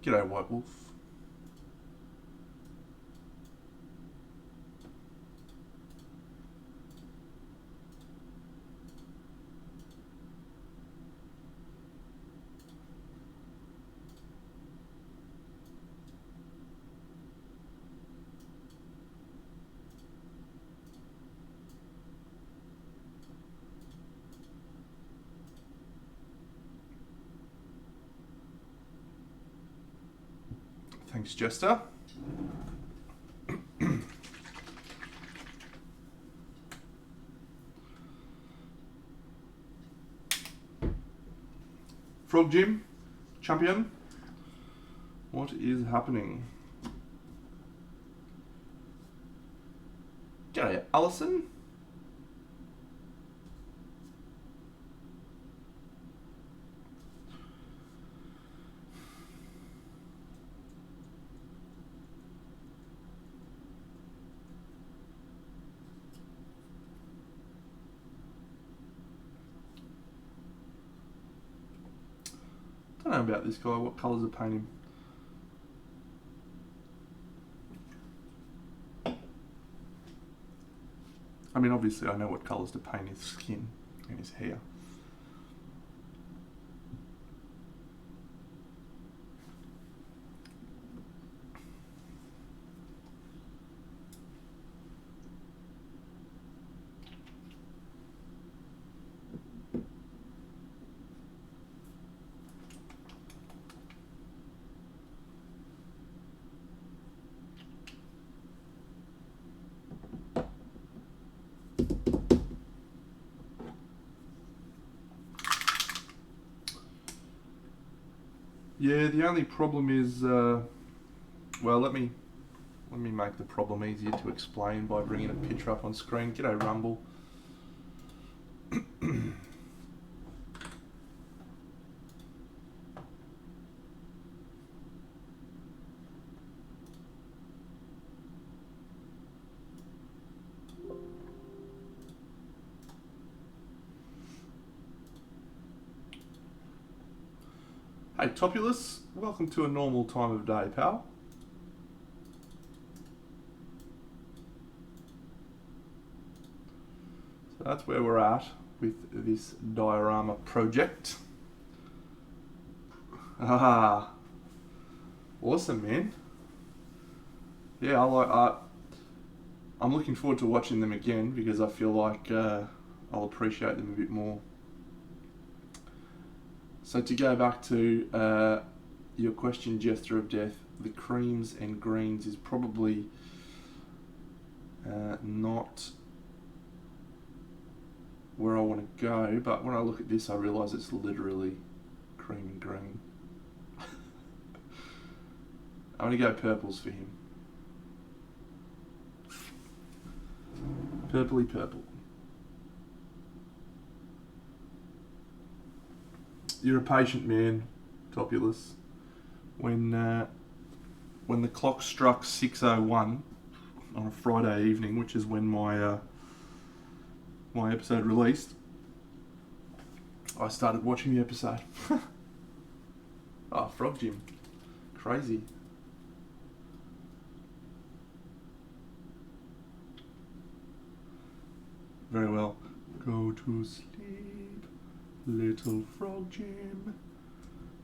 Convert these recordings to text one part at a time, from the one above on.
G'day, White Wolf. Thanks, Jester. Frog Gym, champion. What is happening? G'day, Alison. Don't know about this guy. What colours are painting? I mean, obviously I know what colours to paint his skin and his hair. Yeah, the only problem is, well, let me make the problem easier to explain by bringing a picture up on screen. G'day, Rumble. Hey, Topulus, welcome to a normal time of day, pal. So that's where we're at with this diorama project. Ah, awesome, man. Yeah, I'm looking forward to watching them again because I feel like I'll appreciate them a bit more. So to go back to your question, Jester of Death, the creams and greens is probably not where I want to go, but when I look at this I realise it's literally cream and green. I'm going to go purples for him. Purpley purple. You're a patient man, Topulus. When the clock struck 6:01 on a Friday evening, which is when my my episode released, I started watching the episode. Oh, Frog Gym. Crazy. Very well. Go to sleep, little Frog Gym.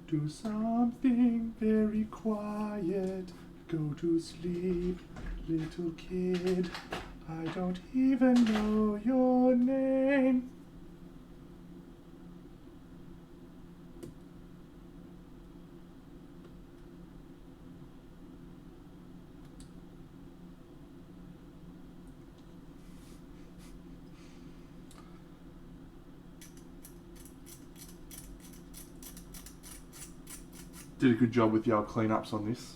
Do something very quiet. Go to sleep, little kid. I don't even know your name. Did a good job with the old cleanups on this.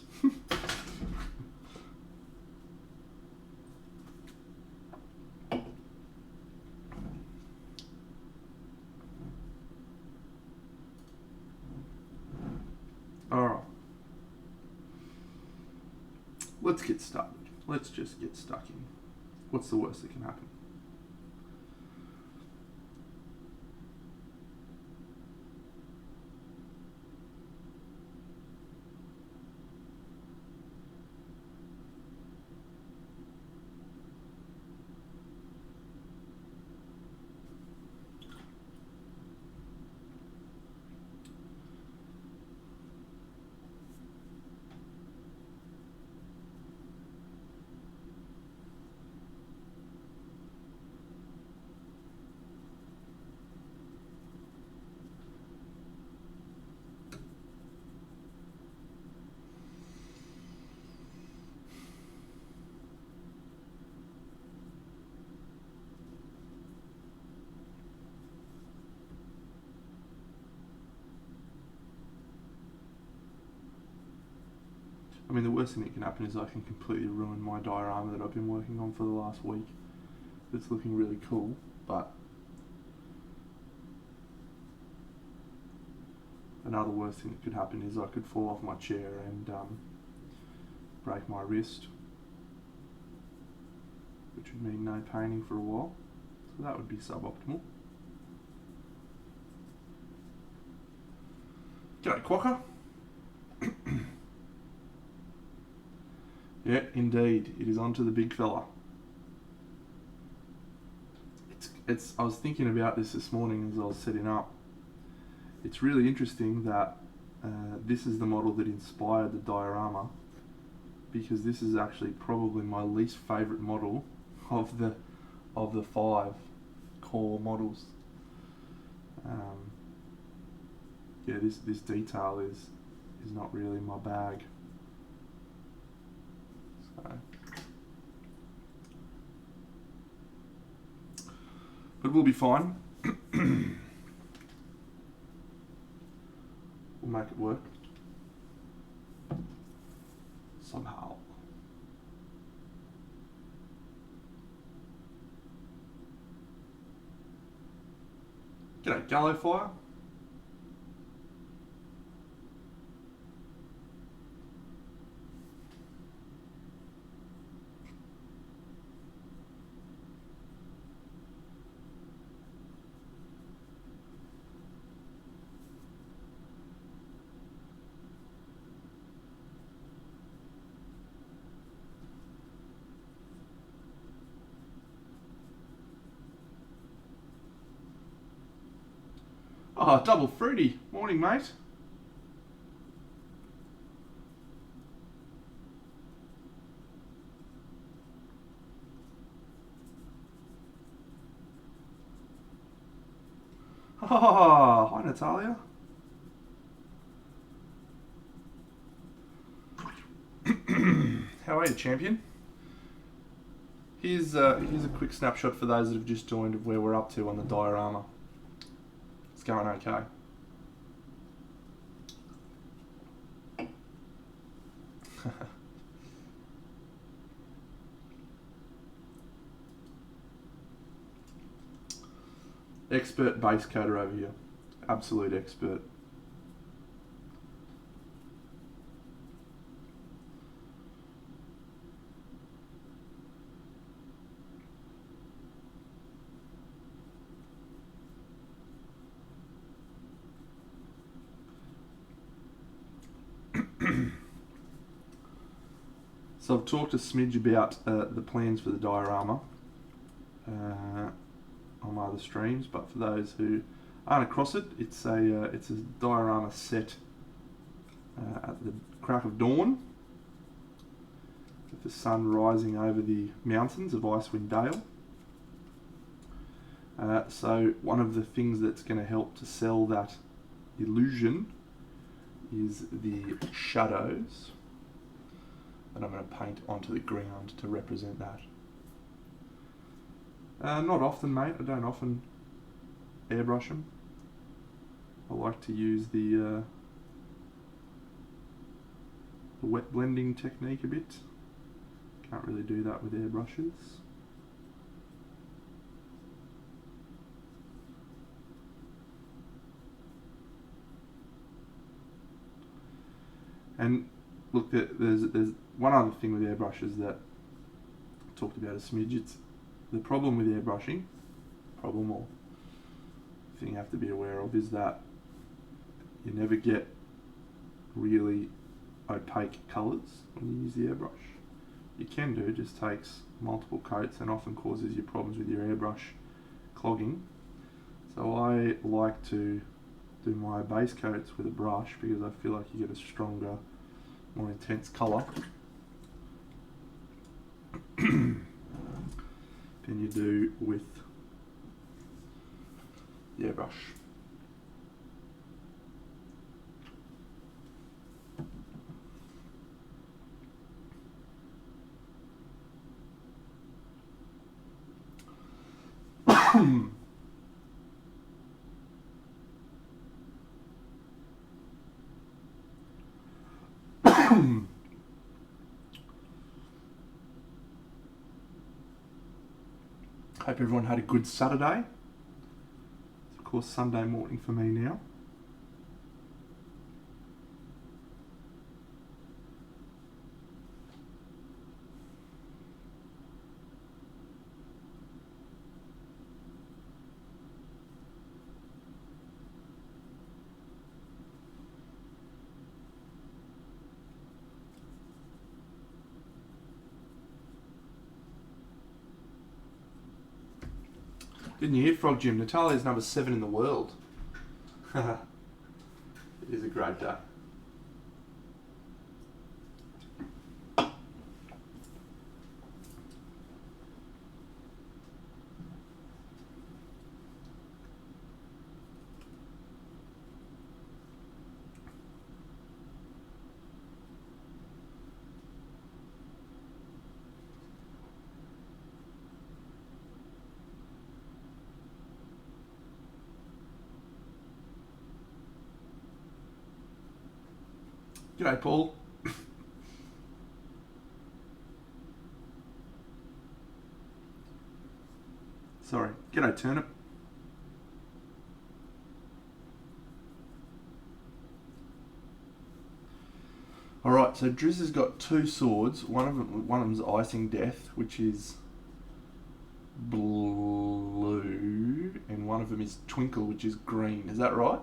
Alright. Let's get started. Let's just get stuck in. What's the worst that can happen? I mean, the worst thing that can happen is I can completely ruin my diorama that I've been working on for the last week. It's looking really cool, but another worst thing that could happen is I could fall off my chair and break my wrist, which would mean no painting for a while. So that would be suboptimal. G'day, Quokka. Yeah, indeed, it is on to the big fella. I was thinking about this morning as I was setting up. It's really interesting that this is the model that inspired the diorama, because this is actually probably my least favourite model of the 5 core models. Yeah, this detail is not really my bag. So, but we'll be fine. We'll make it work somehow. G'day, Gallo Fire. Oh, double fruity. Morning, mate. Oh, hi, Natalia. How are you, champion? Here's a quick snapshot for those that have just joined of where we're up to on the diorama. It's going okay. Expert base coder over here. Absolute expert. So I've talked a smidge about the plans for the diorama on my other streams, but for those who aren't across it, it's a diorama set at the crack of dawn, with the sun rising over the mountains of Icewind Dale. So one of the things that's going to help to sell that illusion is the shadows that I'm going to paint onto the ground to represent that. Not often, mate. I don't often airbrush them. I like to use the wet blending technique a bit. Can't really do that with airbrushes. And look, there's one other thing with airbrushes that I talked about a smidge. It's the problem with airbrushing, or thing you have to be aware of, is that you never get really opaque colours when you use the airbrush. You can do, it just takes multiple coats and often causes you problems with your airbrush clogging. So I like to do my base coats with a brush because I feel like you get a stronger, more intense colour than you do with the airbrush. Hope everyone had a good Saturday. It's of course Sunday morning for me now. Didn't you hear, Frog Jim? Natalia's number 7 in the world. It is a great day. G'day, Paul. Sorry. G'day, Turnip. Alright, so Drizzt has got 2 swords. One of them's Icing Death, which is blue, and one of them is Twinkle, which is green. Is that right?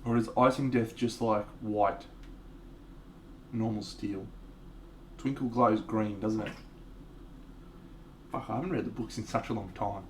Or is Icing Death just like white? Normal steel. Twinkle glows green, doesn't it? Fuck, I haven't read the books in such a long time.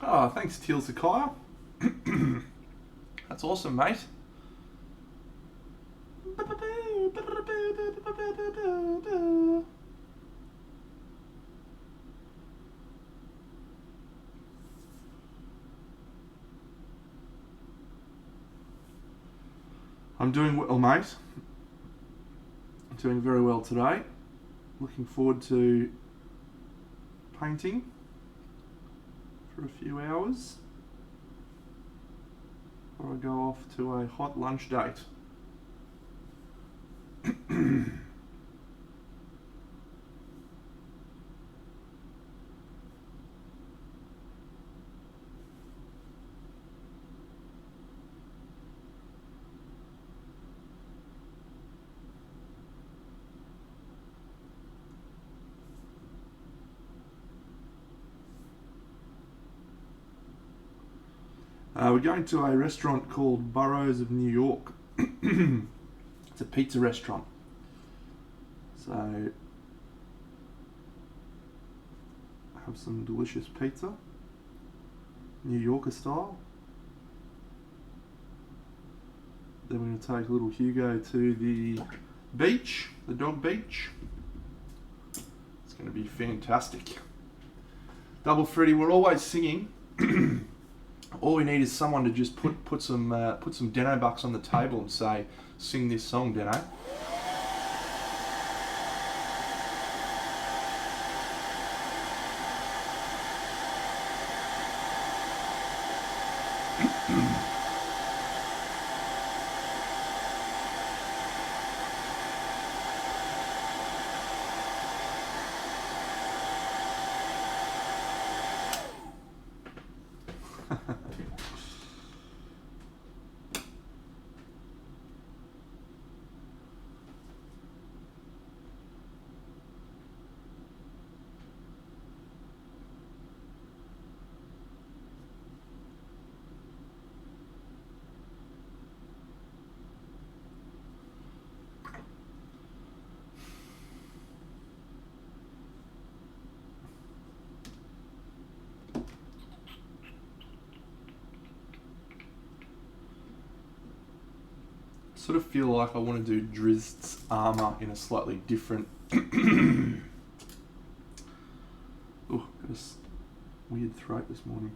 Oh, thanks, Teal Sakaya. That's awesome, mate. I'm doing well, mate. I'm doing very well today. Looking forward to painting for a few hours before I go off to a hot lunch date. We're going to a restaurant called Burroughs of New York. It's a pizza restaurant. So, have some delicious pizza, New Yorker style. Then we're going to take little Hugo to the beach, the dog beach. It's going to be fantastic. Double Freddy, we're always singing. All we need is someone to just put some Deno bucks on the table and say, sing this song, Deno. sort of feel like I want to do DRIZZT's armour in a slightly different... Oh, got a weird throat this morning.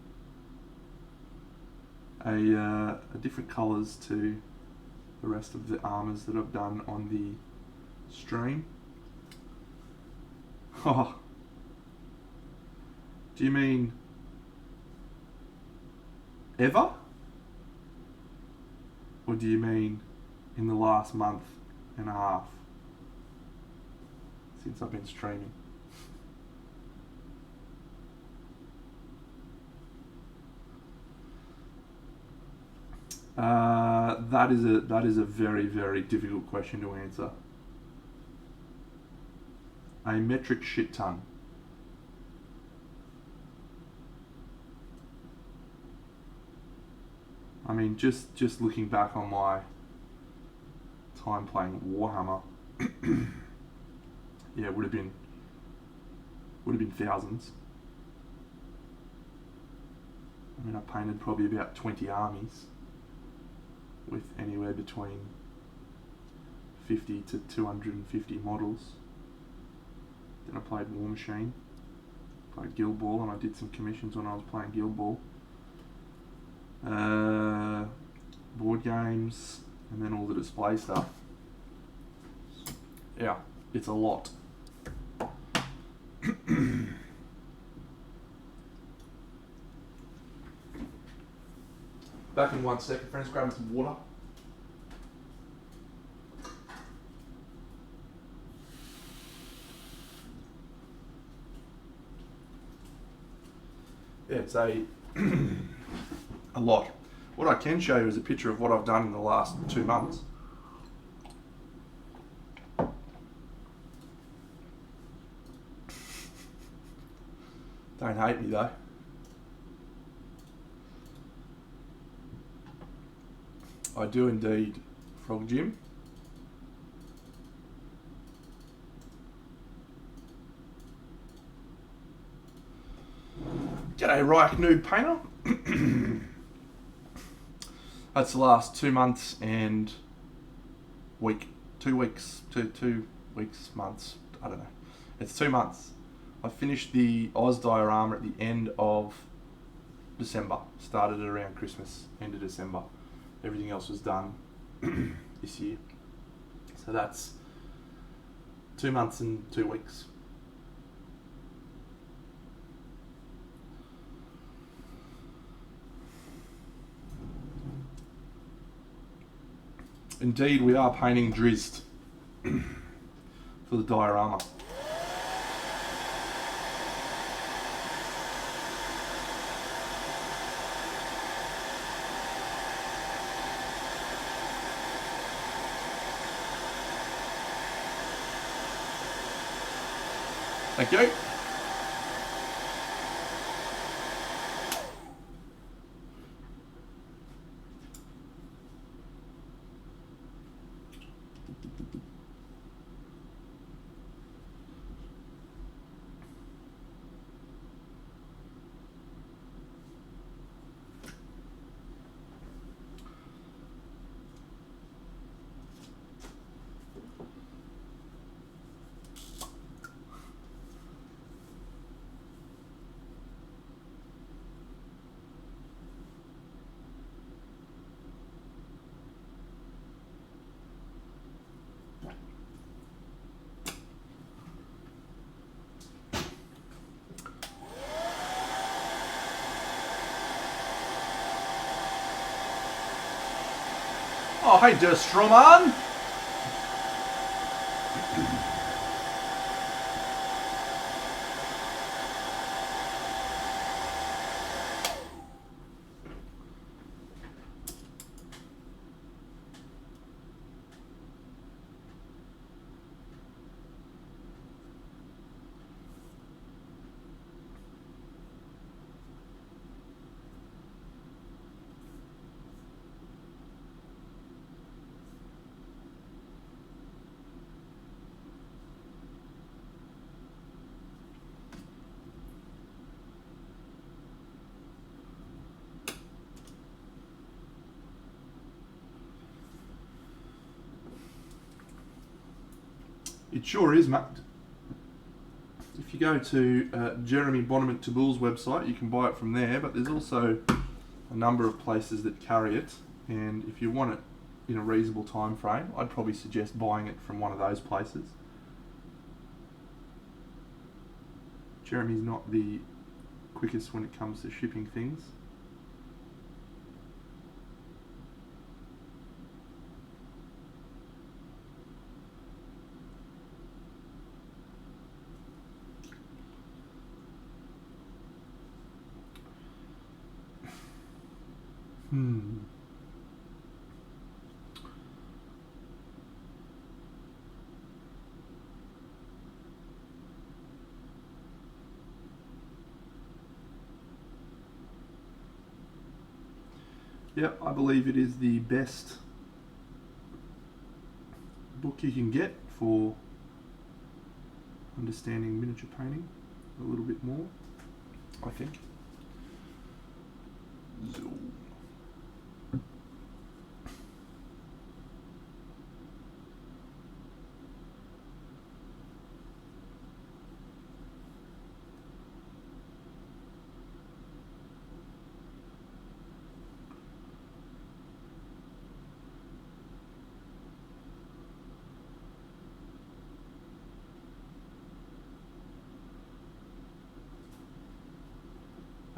A different colours to the rest of the armours that I've done on the stream. Oh, do you mean ever? Or do you mean in the last month and a half since I've been streaming? That is a very, very difficult question to answer. A metric shit ton. I mean, just looking back on my time playing Warhammer, yeah, it would have been thousands. I mean, I painted probably about 20 armies with anywhere between 50 to 250 models. Then I played War Machine, played Guild Ball, and I did some commissions when I was playing Guild Ball. Board games, and then all the display stuff. Yeah, it's a lot. Back in 1 second, friends, grabbing some water. Yeah, it's a lot. What I can show you is a picture of what I've done in the last 2 months. Don't hate me though. I do indeed, Frog Jim. G'day, Ryk Noob Painter. That's the last 2 months and week. 2 weeks, two weeks, months, I don't know. It's 2 months. I finished the Oz diorama at the end of December. Started it around Christmas, end of December. Everything else was done this year. So that's 2 months and 2 weeks. Indeed, we are painting DRIZZT for the diorama. Thank you. Oh, hey, Stroman. It sure is, mate. If you go to Jeremy Bonament Tabul's website, you can buy it from there, but there's also a number of places that carry it, and if you want it in a reasonable time frame, I'd probably suggest buying it from one of those places. Jeremy's not the quickest when it comes to shipping things. Yep, I believe it is the best book you can get for understanding miniature painting a little bit more, I think. Zoom.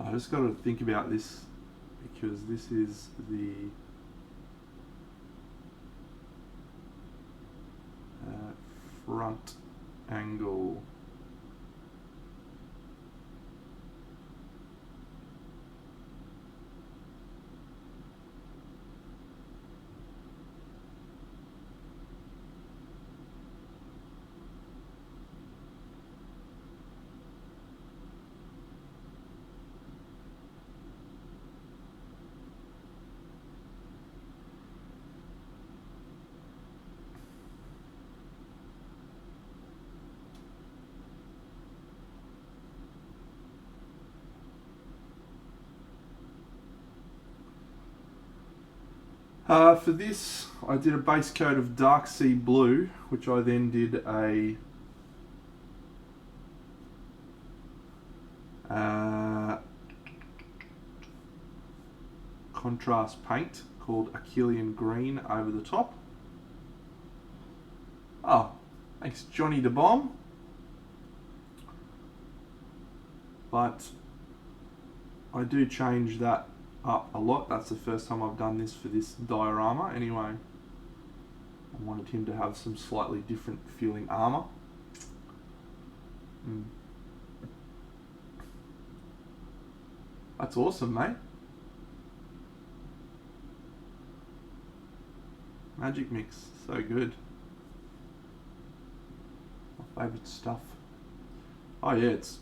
I just got to think about this because this is the front angle. For this, I did a base coat of dark sea blue, which I then did a contrast paint called Achillean Green over the top. Oh, thanks Johnny the Bomb. But I do change that up a lot. That's the first time I've done this for this diorama anyway. I wanted him to have some slightly different feeling armour. That's awesome, mate. Magic Mix, so good. My favourite stuff. Oh yeah, it's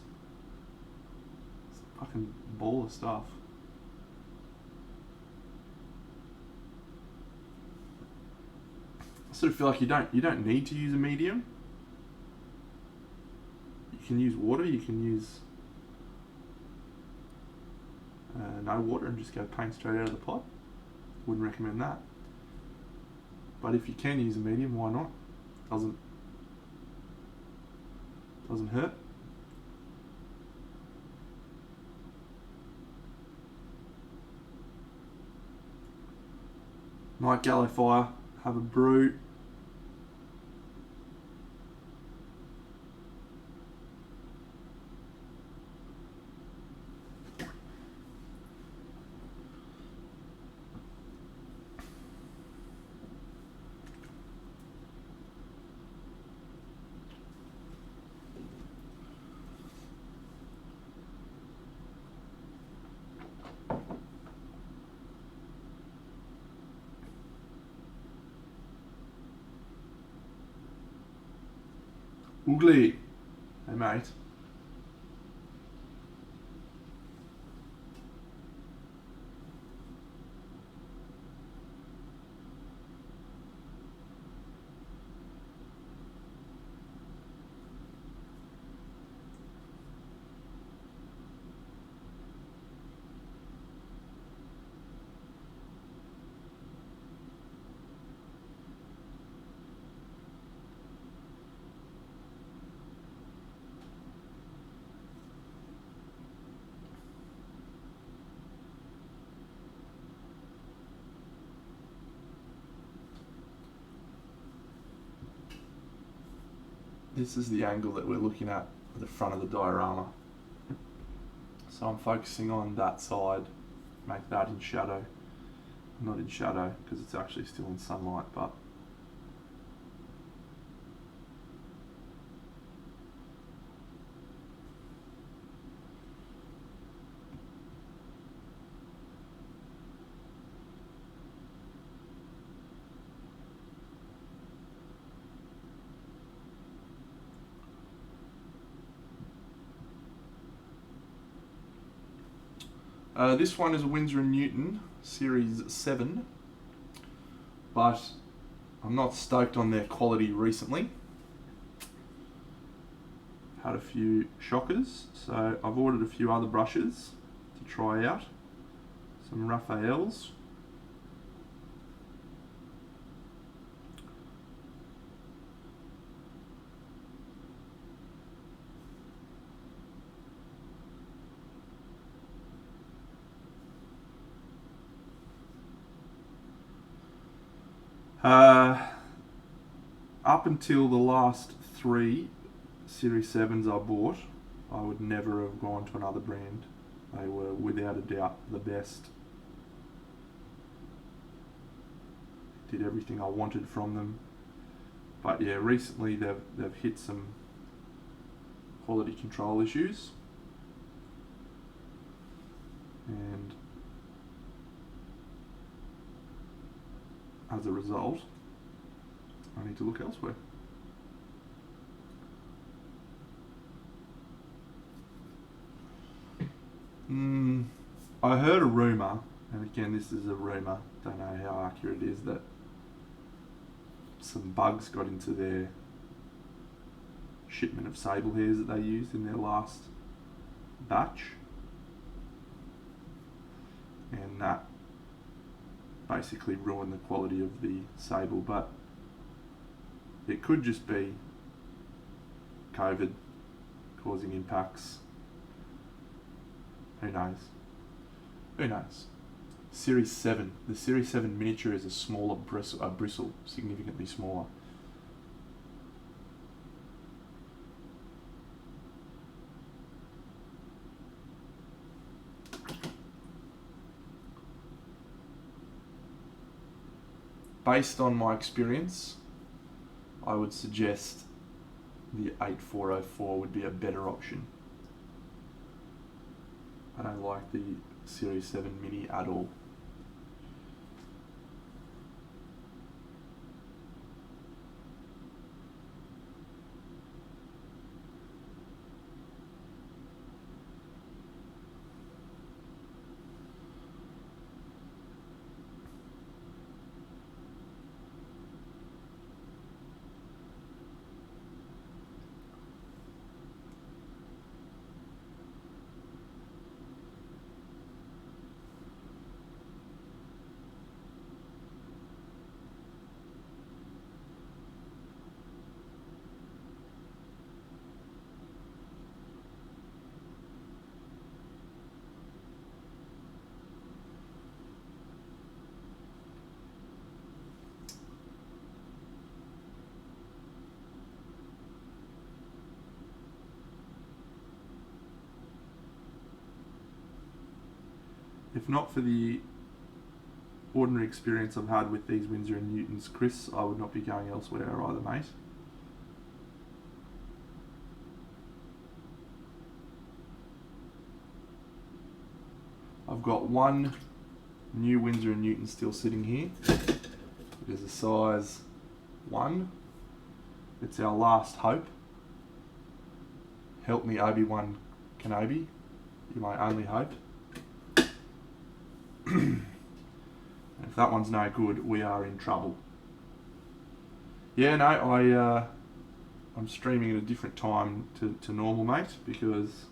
a fucking ball of stuff. I sort of feel like you don't need to use a medium. You can use water, you can use no water and just go paint straight out of the pot. Wouldn't recommend that. But if you can use a medium, why not? Doesn't hurt. Night Gallow Fire, have a brew. Oogly. Hey mate. this is the angle that we're looking at the front of the diorama. So I'm focusing on that side, make that in shadow. Not in shadow because it's actually still in sunlight, but this one is a Winsor & Newton Series 7, but I'm not stoked on their quality recently. Had a few shockers, so I've ordered a few other brushes to try out. Some Raphaels. Up until the last 3 Series 7s I bought, I would never have gone to another brand. They were without a doubt the best. Did everything I wanted from them. But yeah, recently they've hit some quality control issues. And as a result, I need to look elsewhere. I heard a rumour, and again this is a rumour, don't know how accurate it is, that some bugs got into their shipment of sable hairs that they used in their last batch, and that basically ruined the quality of the sable. But it could just be COVID causing impacts. Who knows? Who knows? Series 7. The Series 7 miniature is a smaller bristle, significantly smaller. Based on my experience, I would suggest the 8404 would be a better option. I don't like the Series 7 Mini at all. If not for the ordinary experience I've had with these Winsor & Newtons, Chris, I would not be going elsewhere either, mate. I've got one new Winsor & Newton still sitting here. It is a size 1. It's our last hope. Help me, Obi-Wan Kenobi. You're my only hope. If that one's no good, we are in trouble. Yeah, no, I'm streaming at a different time to normal, mate, because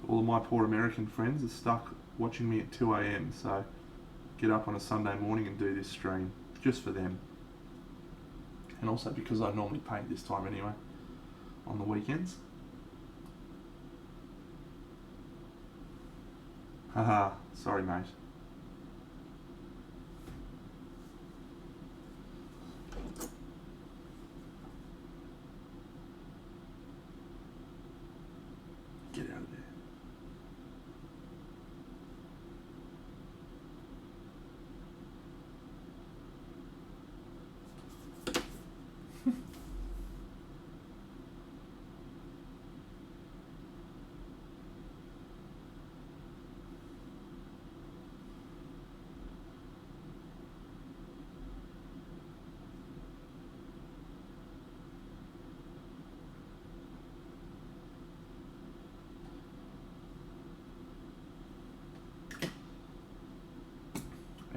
all of my poor American friends are stuck watching me at 2 AM, so get up on a Sunday morning and do this stream, just for them. And also because I normally paint this time anyway, on the weekends. Haha, sorry mate.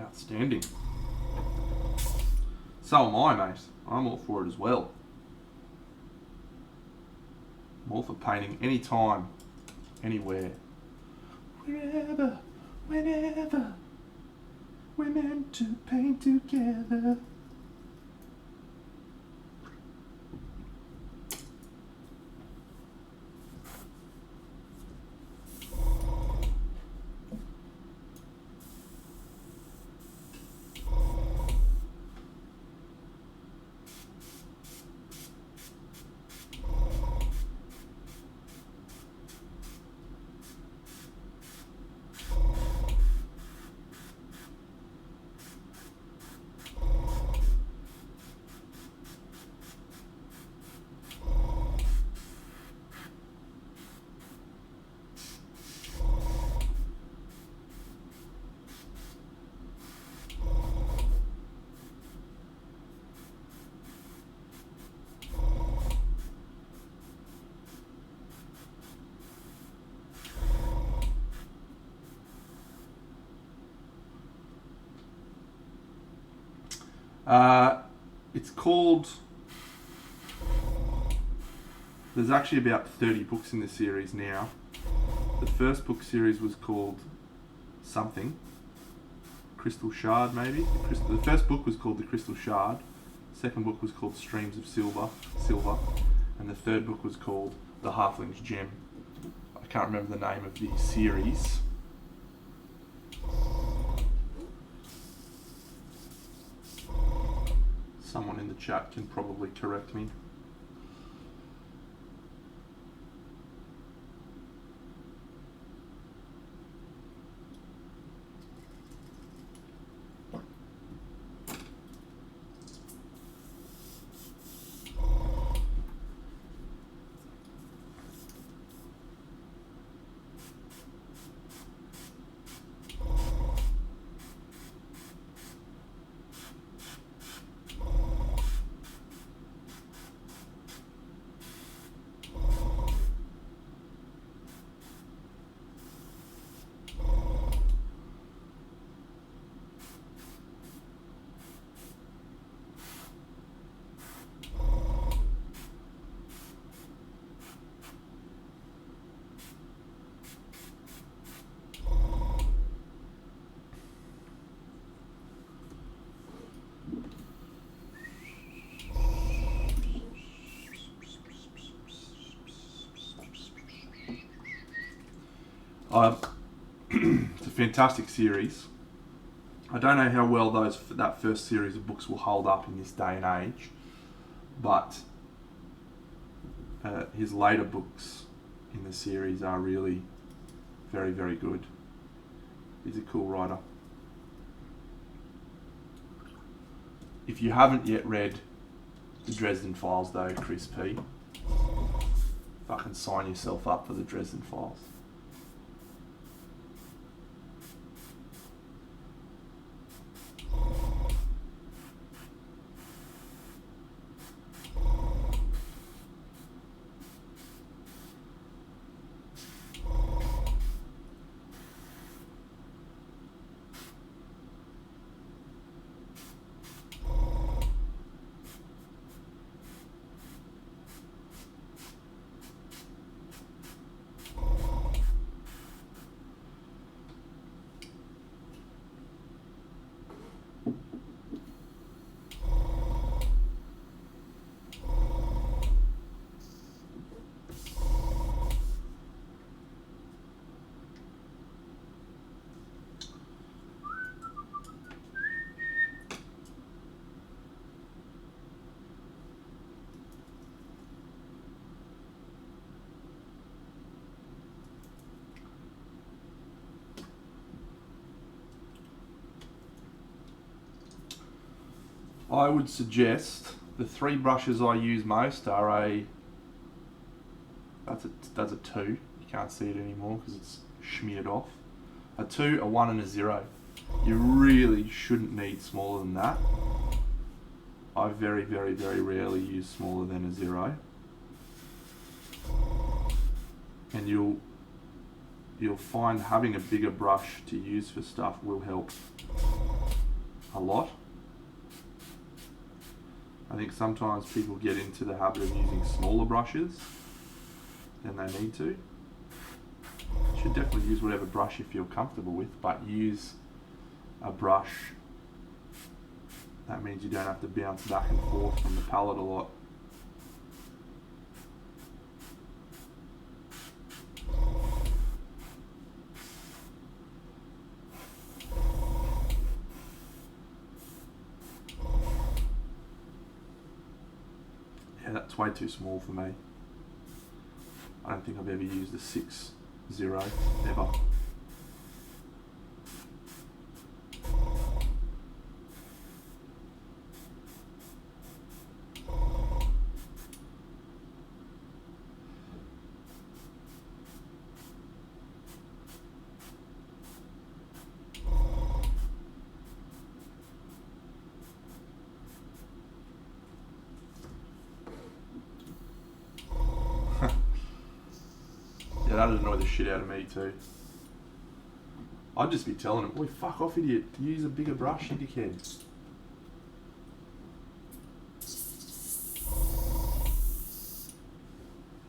Outstanding. So am I, mate. I'm all for it as well. I'm all for painting anytime, anywhere. Wherever, whenever, we're meant to paint together. It's called... There's actually about 30 books in the series now. The first book series was called something. Crystal Shard, maybe? The first book was called The Crystal Shard. The second book was called Streams of Silver. And the third book was called The Halfling's Gem. I can't remember the name of the series. Someone in the chat can probably correct me. It's a fantastic series. I don't know how well that first series of books will hold up in this day and age, but his later books in the series are really very, very good. He's a cool writer. If you haven't yet read the Dresden Files though, Chris P, fucking sign yourself up for the Dresden Files. I would suggest the three brushes I use most are that's a 2. You can't see it anymore because it's smeared off. A 2, a 1 and a 0. You really shouldn't need smaller than that. I very, very, very rarely use smaller than a 0. And you'll find having a bigger brush to use for stuff will help. a lot. I think sometimes people get into the habit of using smaller brushes than they need to. You should definitely use whatever brush you feel comfortable with, but use a brush. That means you don't have to bounce back and forth from the palette a lot. Yeah, that's way too small for me. I don't think I've ever used a 6-0 ever. Yeah, that'd annoy the shit out of me too. I'd just be telling him, boy, fuck off, idiot. Use a bigger brush, you dickhead.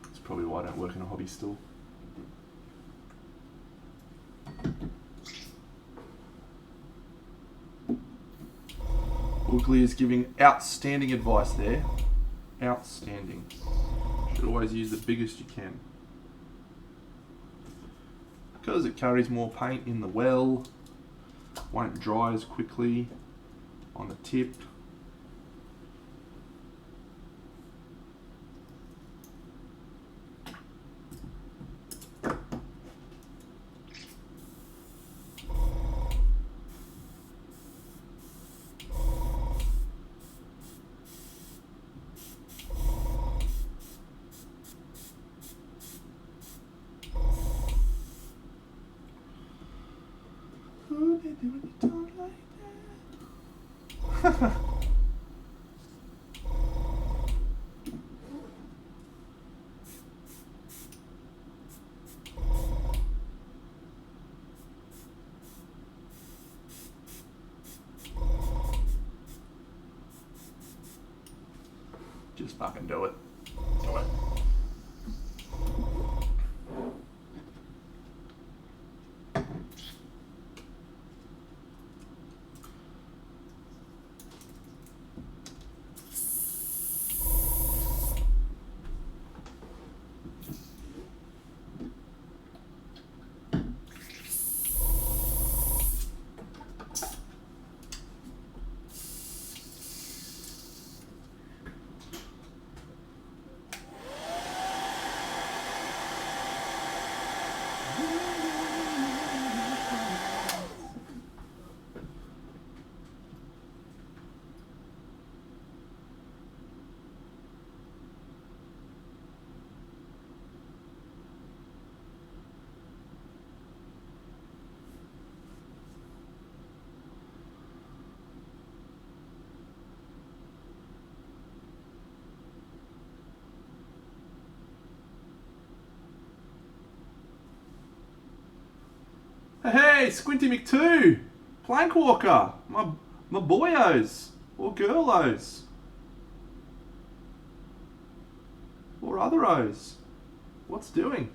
That's probably why I don't work in a hobby store. Oakley is giving outstanding advice there. Outstanding. Should always use the biggest you can. Because it carries more paint in the well, won't dry as quickly on the tip. Just fucking do it. Do it. Hey, Squinty McTwo, Plankwalker, my boyos, or girlos, or otheros. What's doing?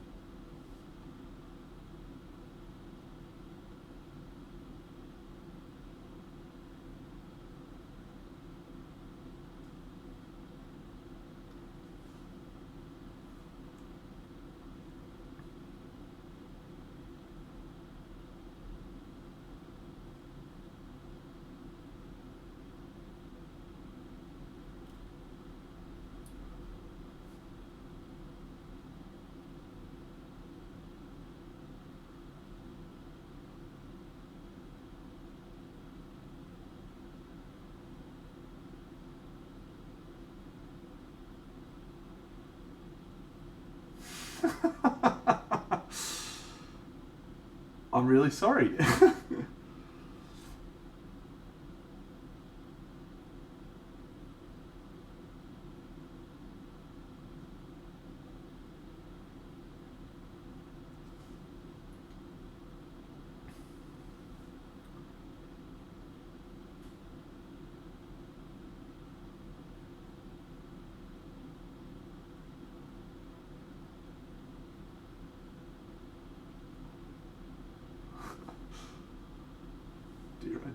I'm really sorry.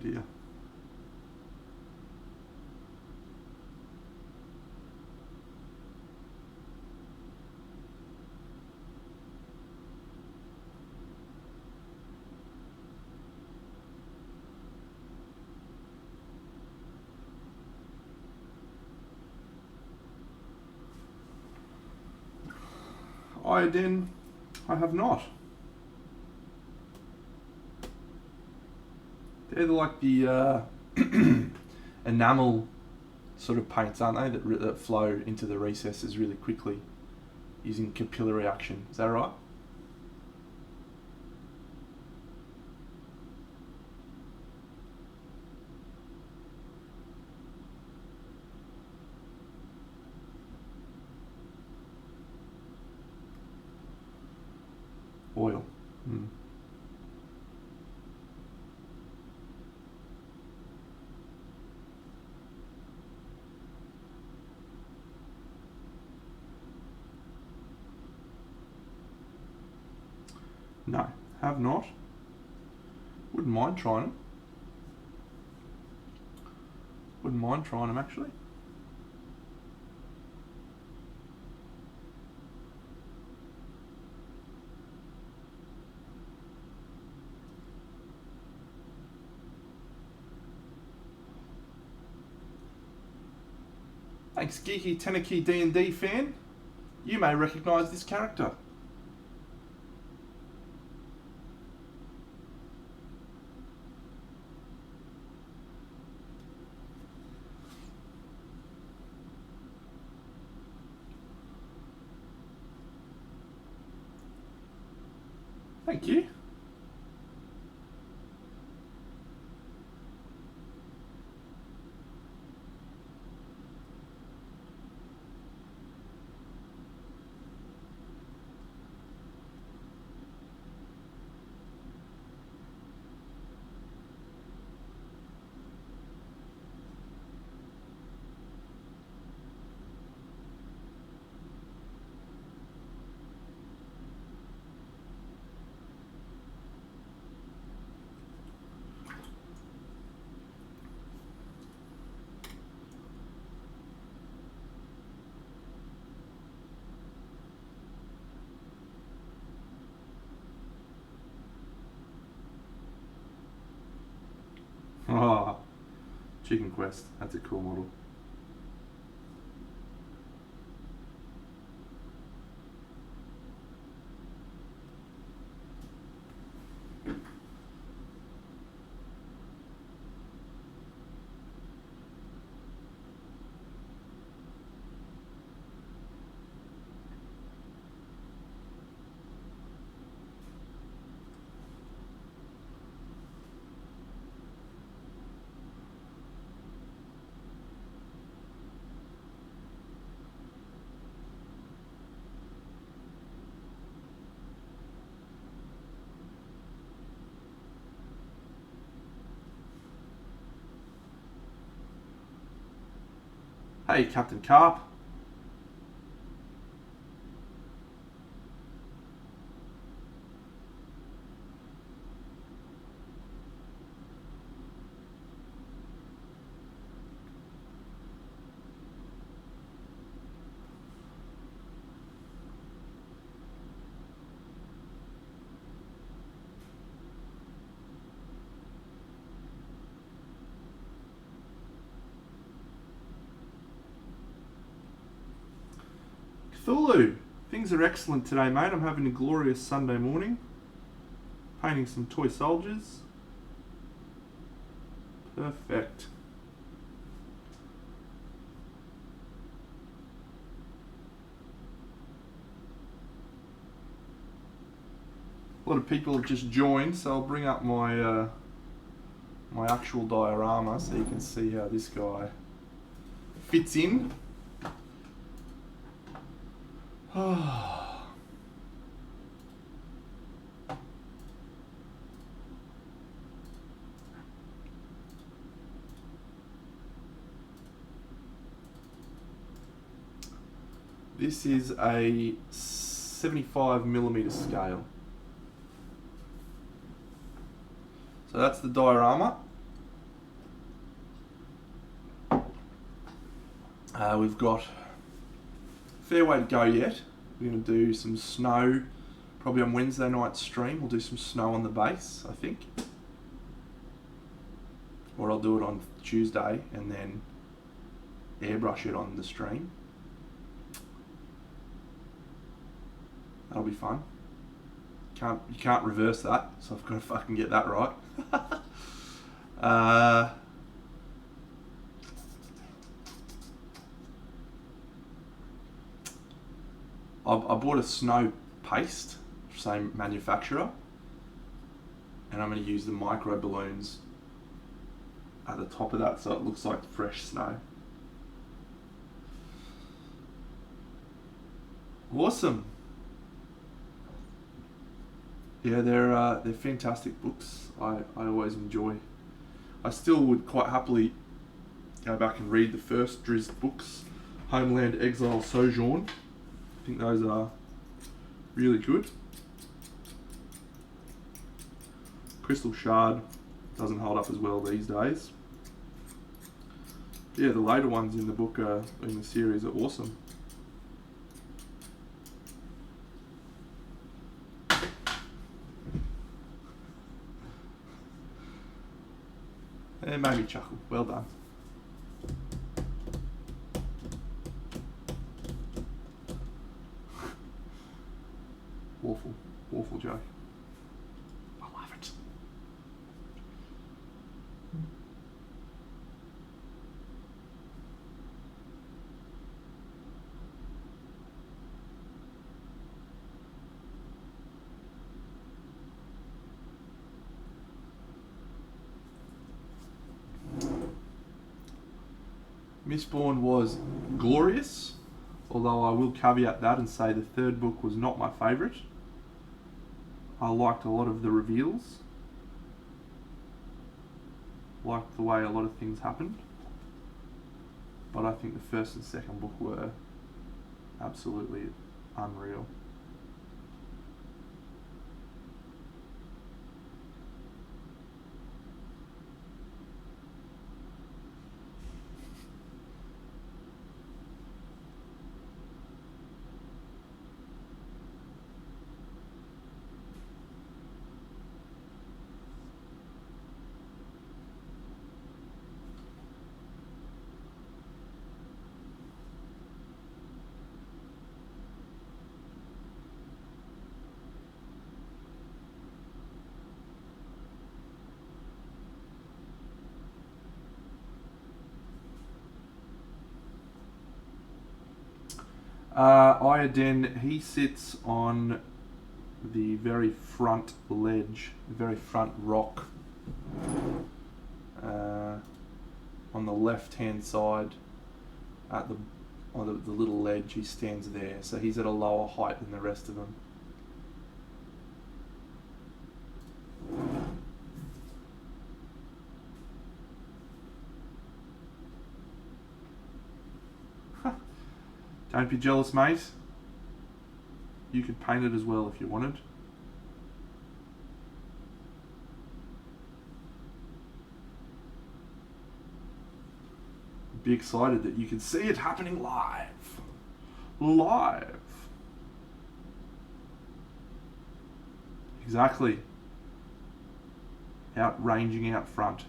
dear. Iodine, I have not. They're like the enamel sort of paints, aren't they, that flow into the recesses really quickly using capillary action. Is that right? Oil. No, have not. Wouldn't mind trying them. Wouldn't mind trying them actually. Thanks, Geeky Tenaki D&D fan. You may recognise this character. Thank you. Ah, Chicken Quest. That's a cool model. Hey, Captain Carp. Cthulhu, things are excellent today, mate. I'm having a glorious Sunday morning. Painting some toy soldiers. Perfect. A lot of people have just joined, so I'll bring up my my actual diorama so you can see how this guy fits in. This is a 75mm scale. So that's the diorama. We've got a fair way to go yet. We're going to do some snow, probably on Wednesday night's stream. We'll do some snow on the base, I think. Or I'll do it on Tuesday and then airbrush it on the stream. That'll be fun. You can't reverse that, so I've got to fucking get that right. I bought a snow paste, same manufacturer, and I'm going to use the micro balloons at the top of that so it looks like fresh snow. Awesome. Yeah, they're fantastic books. I always enjoy. I still would quite happily go back and read the first DRIZZT books, Homeland, Exile, Sojourn. I think those are really good. Crystal Shard doesn't hold up as well these days. Yeah, the later ones in the book in the series are awesome. It made me chuckle. Well done. Awful joke. I love it. Mistborn was glorious, although I will caveat that and say the third book was not my favourite. I liked a lot of the reveals, liked the way a lot of things happened, but I think the first and second book were absolutely unreal. Ioden, he sits on the very front ledge, the very front rock, on the left hand side at on the little ledge. He stands there, so he's at a lower height than the rest of them. Don't be jealous, mate. You could paint it as well if you wanted. Be excited that you can see it happening live. Live. Exactly. Ranging out front.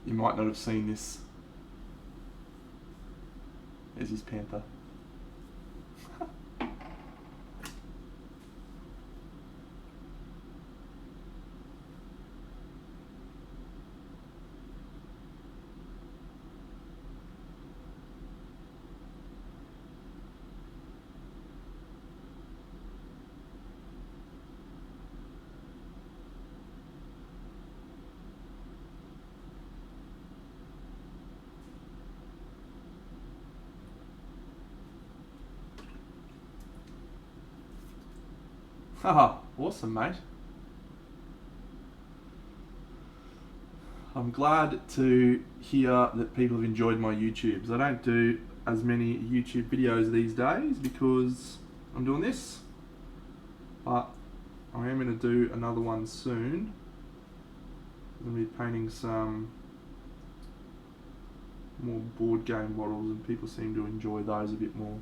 You might not have seen this. There's his panther. Haha, awesome, mate. I'm glad to hear that people have enjoyed my YouTubes. I don't do as many YouTube videos these days because I'm doing this, but I am going to do another one soon I'm going to be painting some more board game models, and people seem to enjoy those a bit more.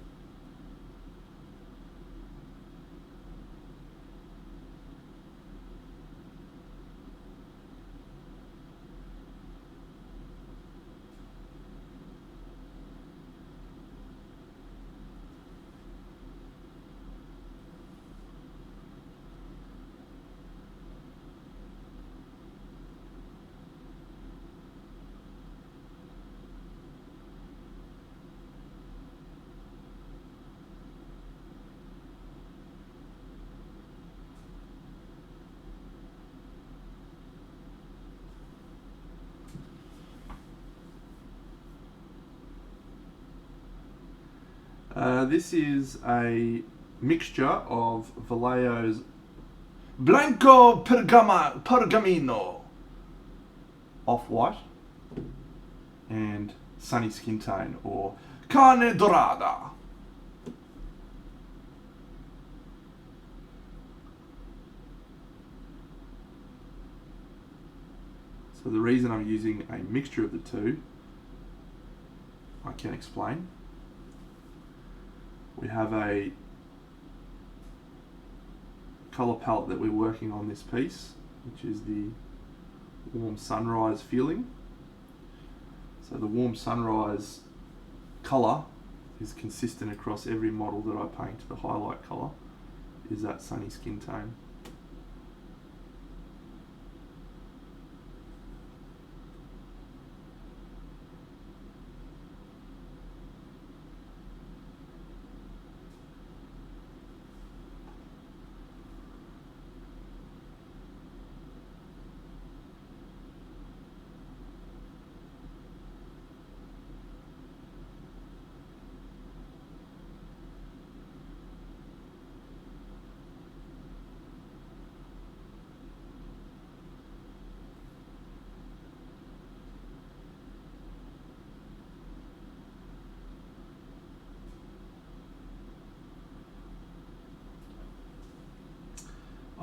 This is a mixture of Vallejo's Blanco Pergamino off-white and Sunny Skin Tone, or Carne Dorada. So the reason I'm using a mixture of the two, I can explain. We have a colour palette that we're working on this piece, which is the warm sunrise feeling. So the warm sunrise colour is consistent across every model that I paint. The highlight colour is that sunny skin tone.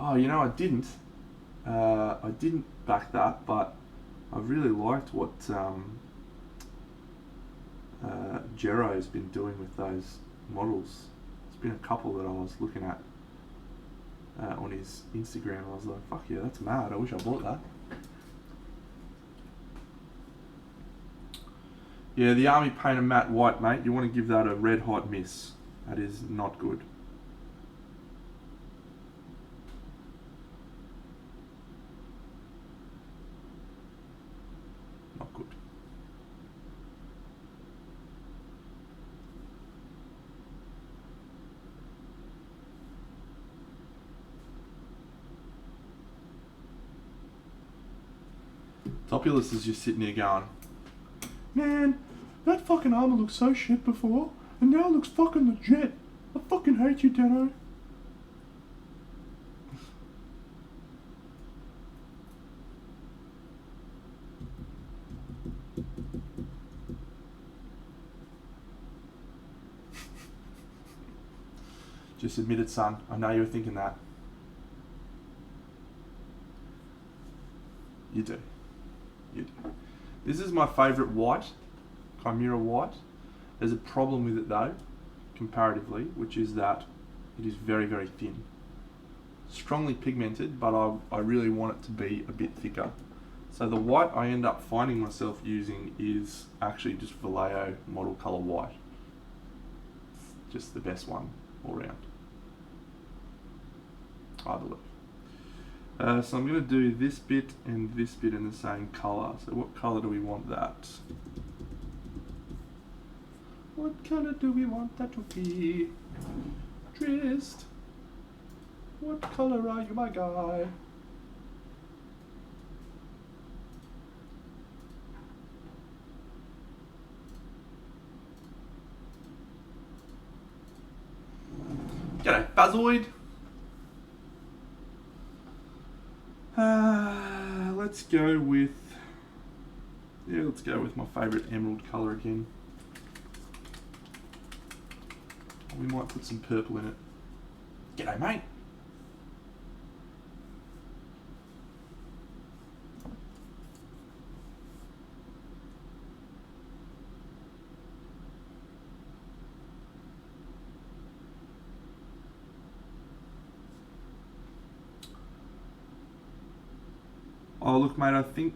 Oh, you know, I didn't back that, but I really liked what Jero's been doing with those models. There's been a couple that I was looking at on his Instagram. I was like, fuck yeah, that's mad. I wish I bought that. Yeah, the Army Painter matte white, mate. You want to give that a red hot miss. That is not good. Not good. Topulus is just sitting here going, man, that fucking armor looked so shit before, and now it looks fucking legit. I fucking hate you, Dano. Just admit it, son. I know you were thinking that. You do. You do. This is my favourite white, Chimera white. There's a problem with it though, comparatively, which is that it is very, very thin. Strongly pigmented, but I really want it to be a bit thicker. So the white I end up finding myself using is actually just Vallejo model colour white. It's just the best one all round, I believe. So I'm going to do this bit and this bit in the same colour. So what colour do we want that? What colour do we want that to be? DRIZZT, what colour are you, my guy? G'day, Buzzoid. Let's go with my favourite emerald colour again. We might put some purple in it. G'day, mate. Oh, look, mate, I think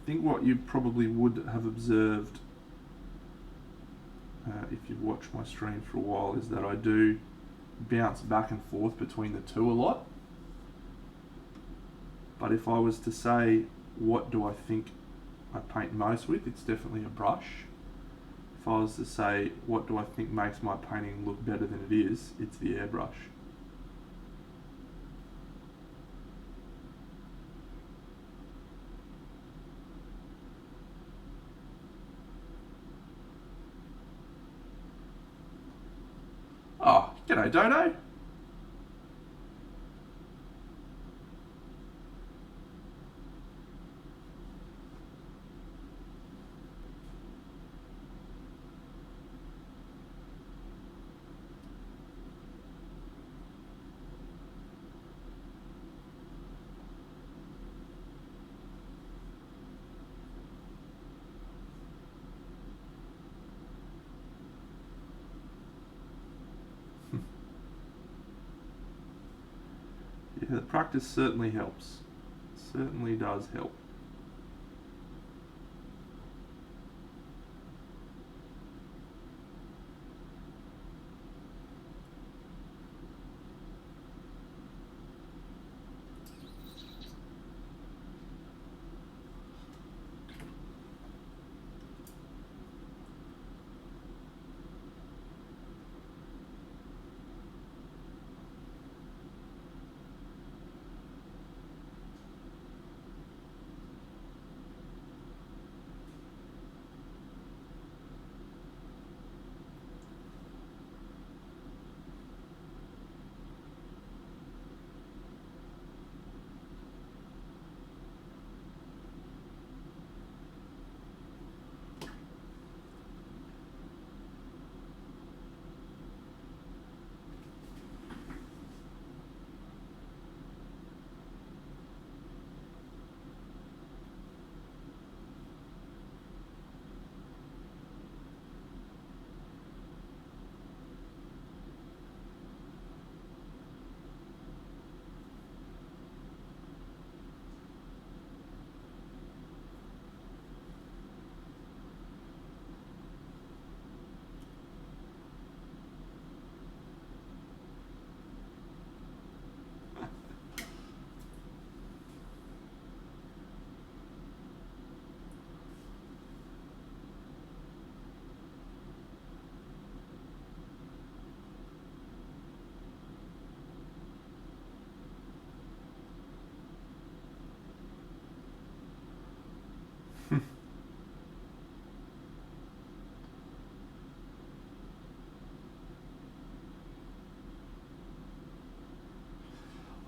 what you probably would have observed if you've watched my stream for a while is that I do bounce back and forth between the two a lot. But if I was to say what do I think I paint most with, it's definitely a brush. If I was to say what do I think makes my painting look better than it is, it's the airbrush. Oh, g'day Dodo. Yeah, the practice certainly helps. Certainly does help.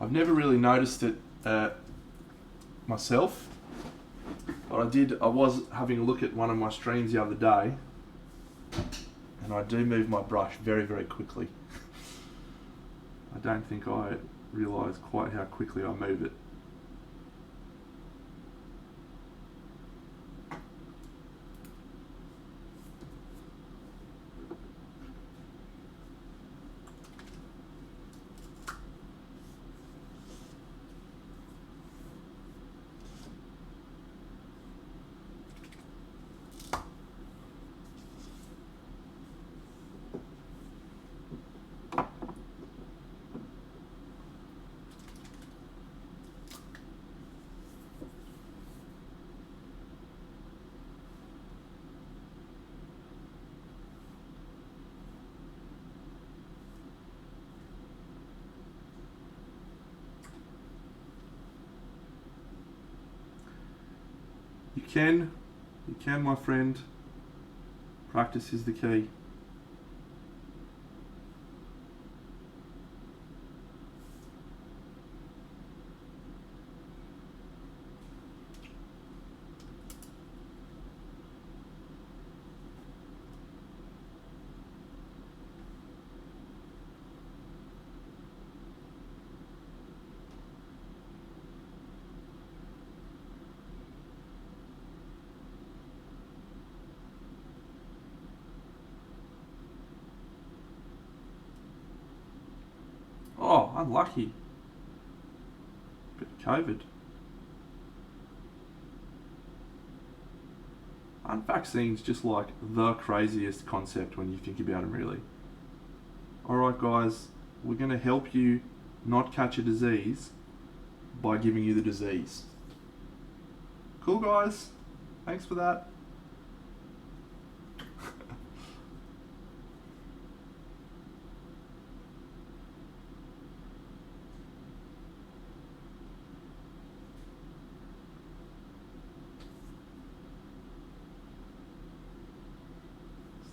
I've never really noticed it myself, but I was having a look at one of my streams the other day, and I do move my brush very, very quickly. I don't think I realise quite how quickly I move it. You can, my friend. Practice is the key. Oh, unlucky. Bit of COVID. Aren't vaccines just like the craziest concept when you think about them, really? Alright, guys, we're going to help you not catch a disease by giving you the disease. Cool, guys? Thanks for that.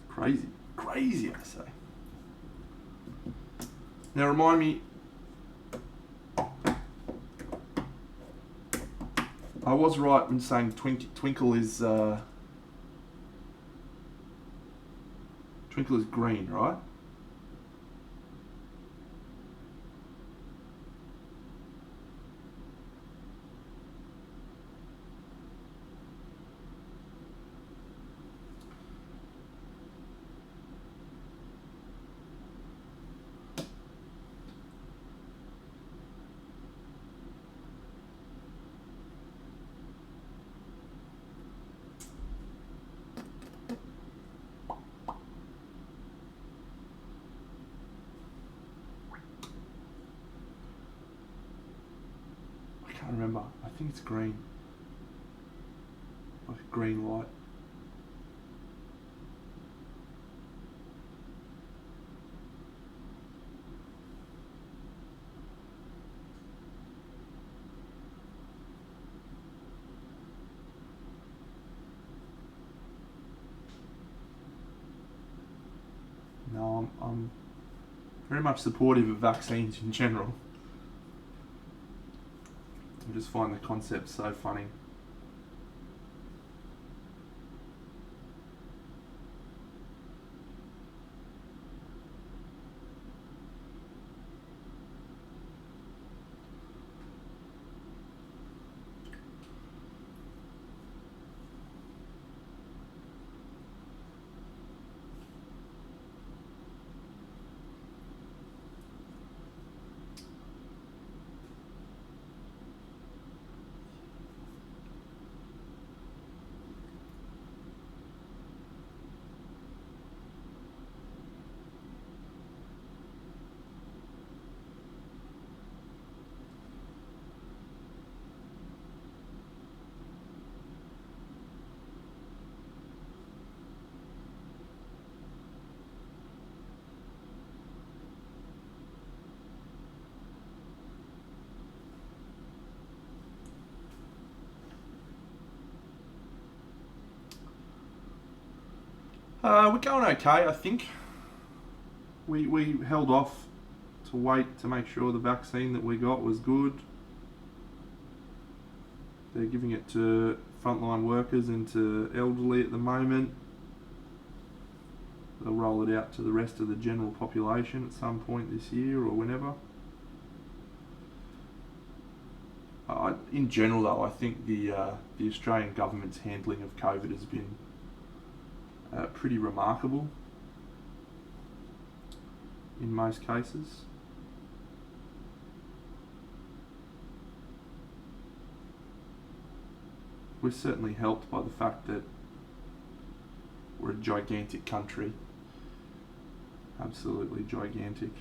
Crazy. Crazy, I say. Now remind me, I was right in saying Twinkle is green, right? I can't remember. I think it's green. Like a green light. No, I'm very much supportive of vaccines in general. I just find the concept so funny. We're going okay, I think. We held off to wait to make sure the vaccine that we got was good. They're giving it to frontline workers and to elderly at the moment. They'll roll it out to the rest of the general population at some point this year or whenever. In general, though, I think the Australian government's handling of COVID has been pretty remarkable in most cases. We're certainly helped by the fact that we're a gigantic country. Absolutely gigantic.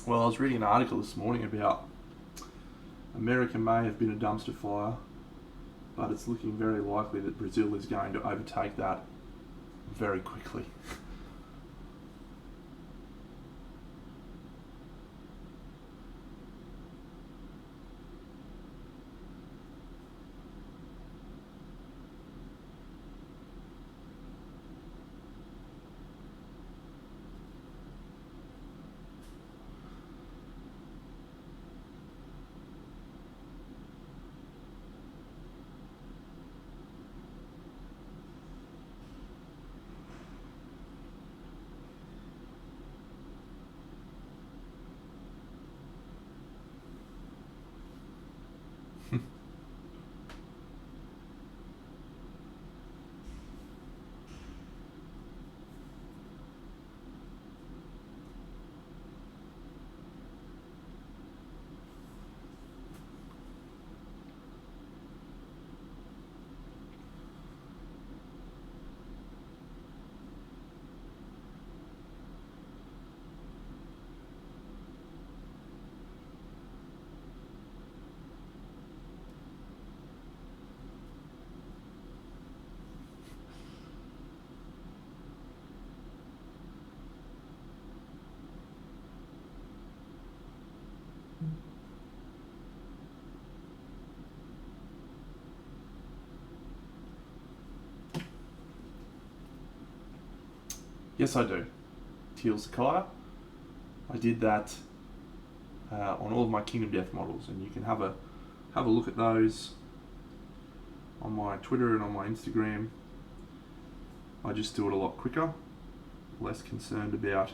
Well, I was reading an article this morning about America may have been a dumpster fire, but it's looking very likely that Brazil is going to overtake that very quickly. Yes, I do. Teal Sakaya. I did that on all of my Kingdom Death models, and you can have a look at those on my Twitter and on my Instagram. I just do it a lot quicker, less concerned about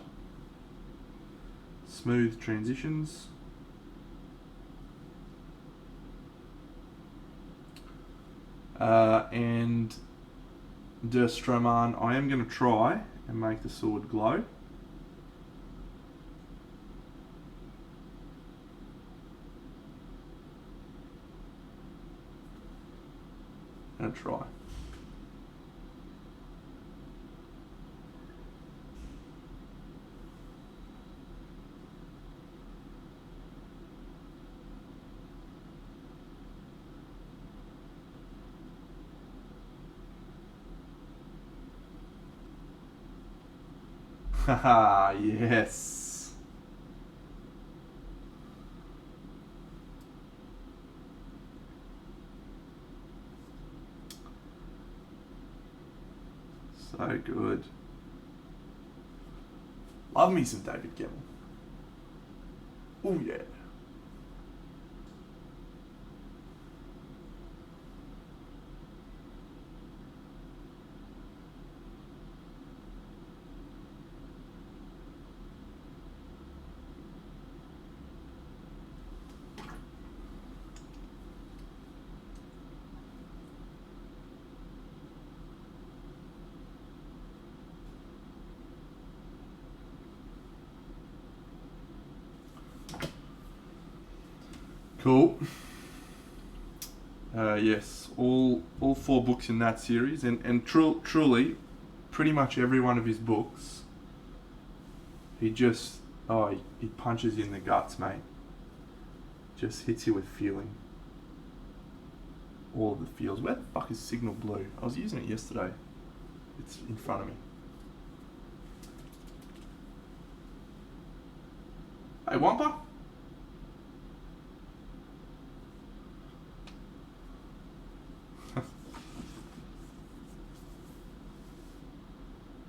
smooth transitions. And DRIZZT, I am going to try and make the sword glow. And try. Haha, yes. So good. Love me some David Gemmell. Oh yeah. Cool. Yes, all 4 books in that series, and truly, pretty much every one of his books, he punches you in the guts, mate. Just hits you with feeling. All of the feels. Where the fuck is Signal Blue? I was using it yesterday. It's in front of me. Hey, Wampa?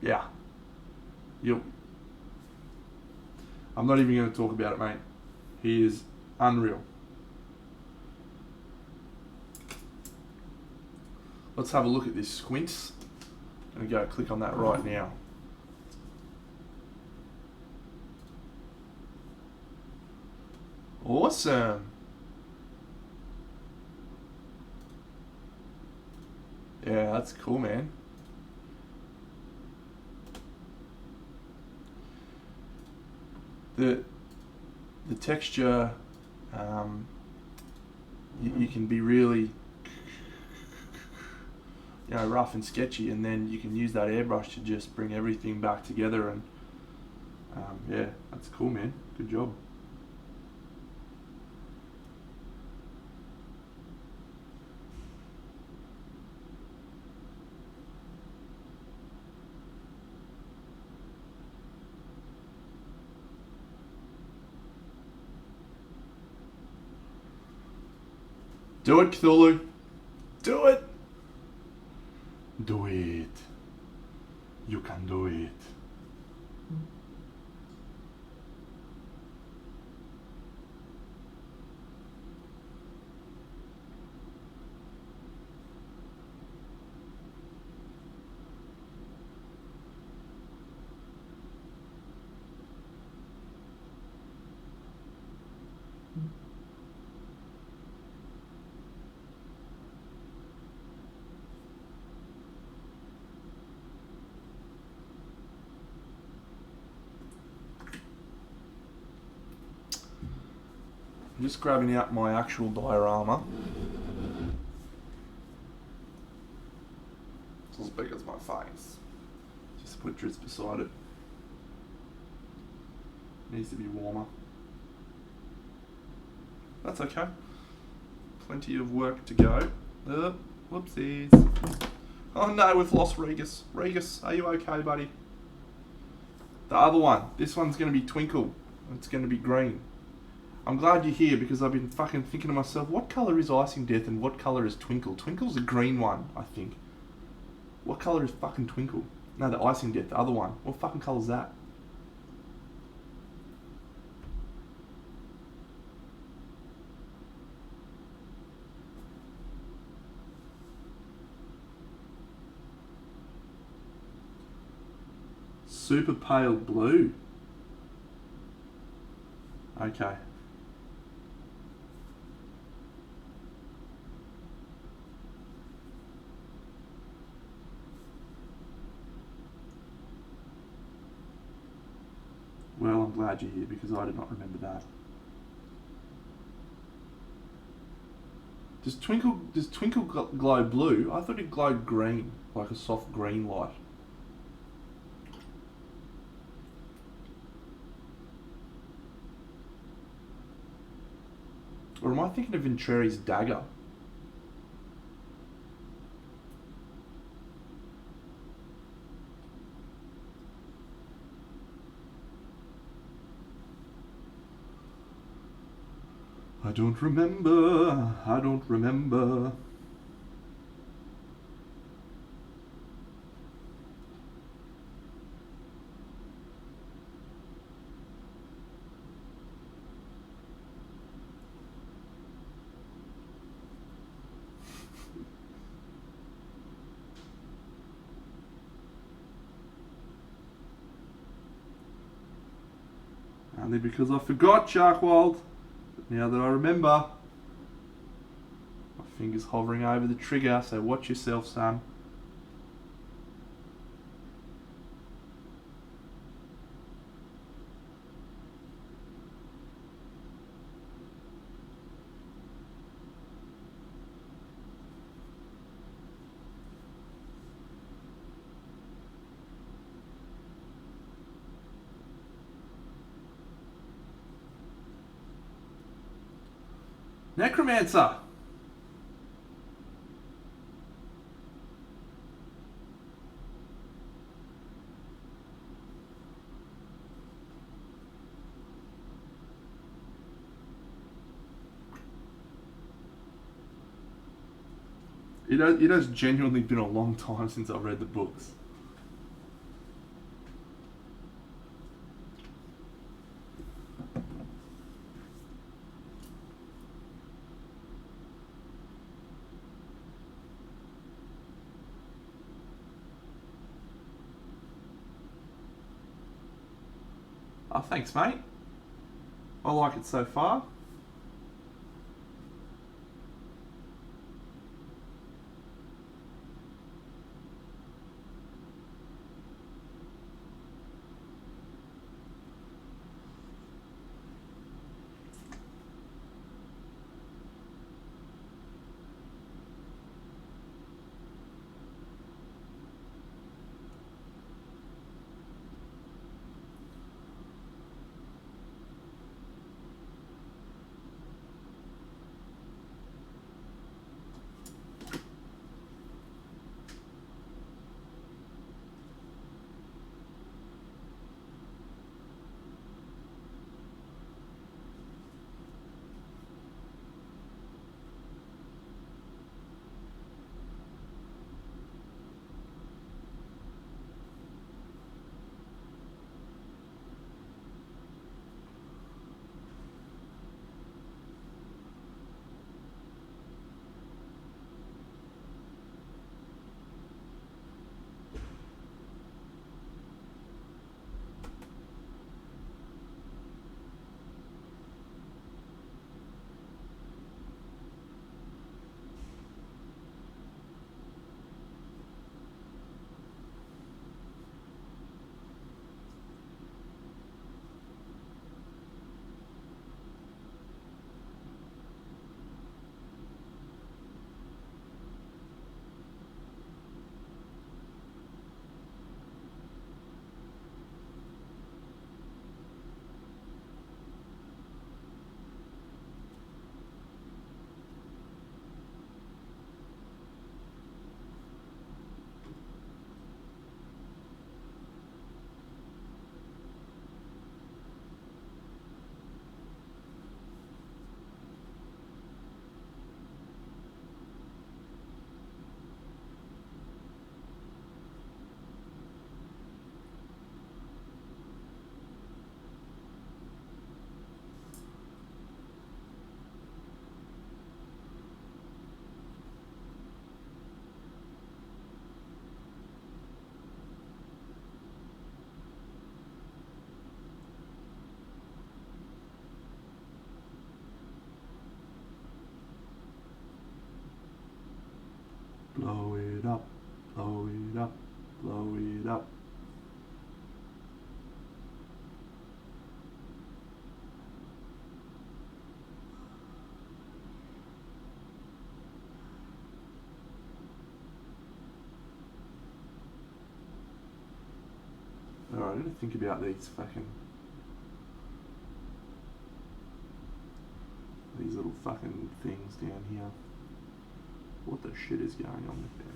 Yeah. I'm not even going to talk about it, mate. He is unreal. Let's have a look at this Squints. I'm going to go click on that right now. Awesome. Yeah, that's cool, man. The texture, you can be really, rough and sketchy, and then you can use that airbrush to just bring everything back together. And yeah, that's cool, man. Good job. Do it, Cthulhu. Do it. Do it. You can do it. I'm just grabbing out my actual diorama. It's as big as my face. Just put DRIZZT beside it. Needs to be warmer. That's okay. Plenty of work to go. Whoopsies. Oh no, we've lost Regis. Regis, are you okay, buddy? The other one. This one's going to be Twinkle. It's going to be green. I'm glad you're here because I've been fucking thinking to myself, what colour is Icing Death and what colour is Twinkle? Twinkle's a green one, I think. What colour is fucking Twinkle? No, the Icing Death, the other one. What fucking colour's that? Super pale blue. Okay. Well, I'm glad you're here because I did not remember that. Does Twinkle glow blue? I thought it glowed green, like a soft green light. Or am I thinking of Ventreri's dagger? I don't remember. I don't remember. Only because I forgot, Sharkwald. Now that I remember. My finger's hovering over the trigger, so watch yourself, son. Necromancer! It has genuinely been a long time since I've read the books. Oh, thanks, mate. I like it so far. Blow it up, blow it up, blow it up. Alright, I gotta think about these little fucking things down here. What the shit is going on with them?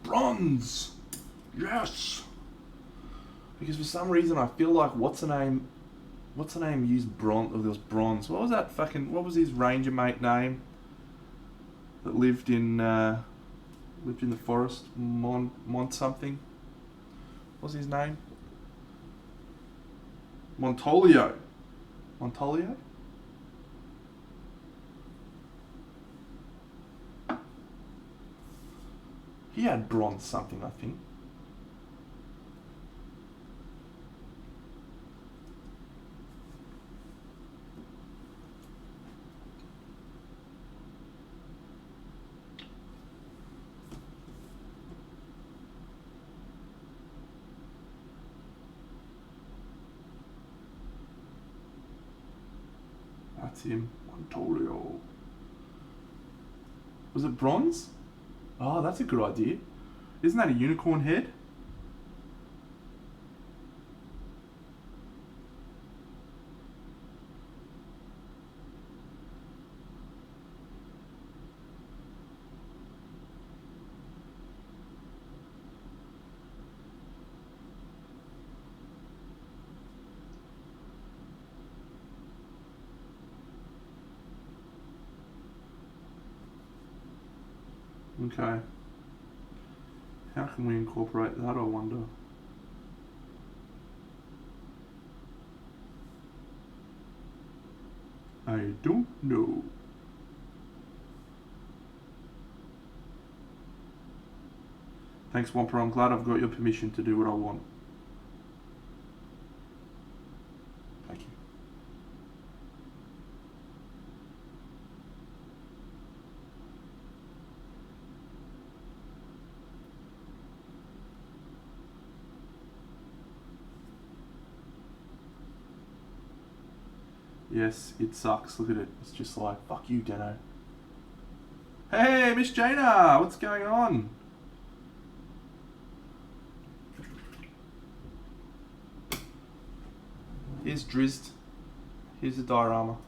Bronze! Yes! Because for some reason I feel like what's the name used bronze, or there was bronze. What was that fucking, what was his ranger mate name? That lived in the forest? Mont something? What's his name? Montolio? He had bronze something, I think. That's him, Montolio. Was it bronze? Oh, that's a good idea. Isn't that a unicorn head? Okay. How can we incorporate that, I wonder? I don't know. Thanks, Wampa. I'm glad I've got your permission to do what I want. Thank you. Yes, it sucks. Look at it. It's just like, fuck you, Deno. Hey, Miss Jaina, what's going on? Here's DRIZZT. Here's the diorama.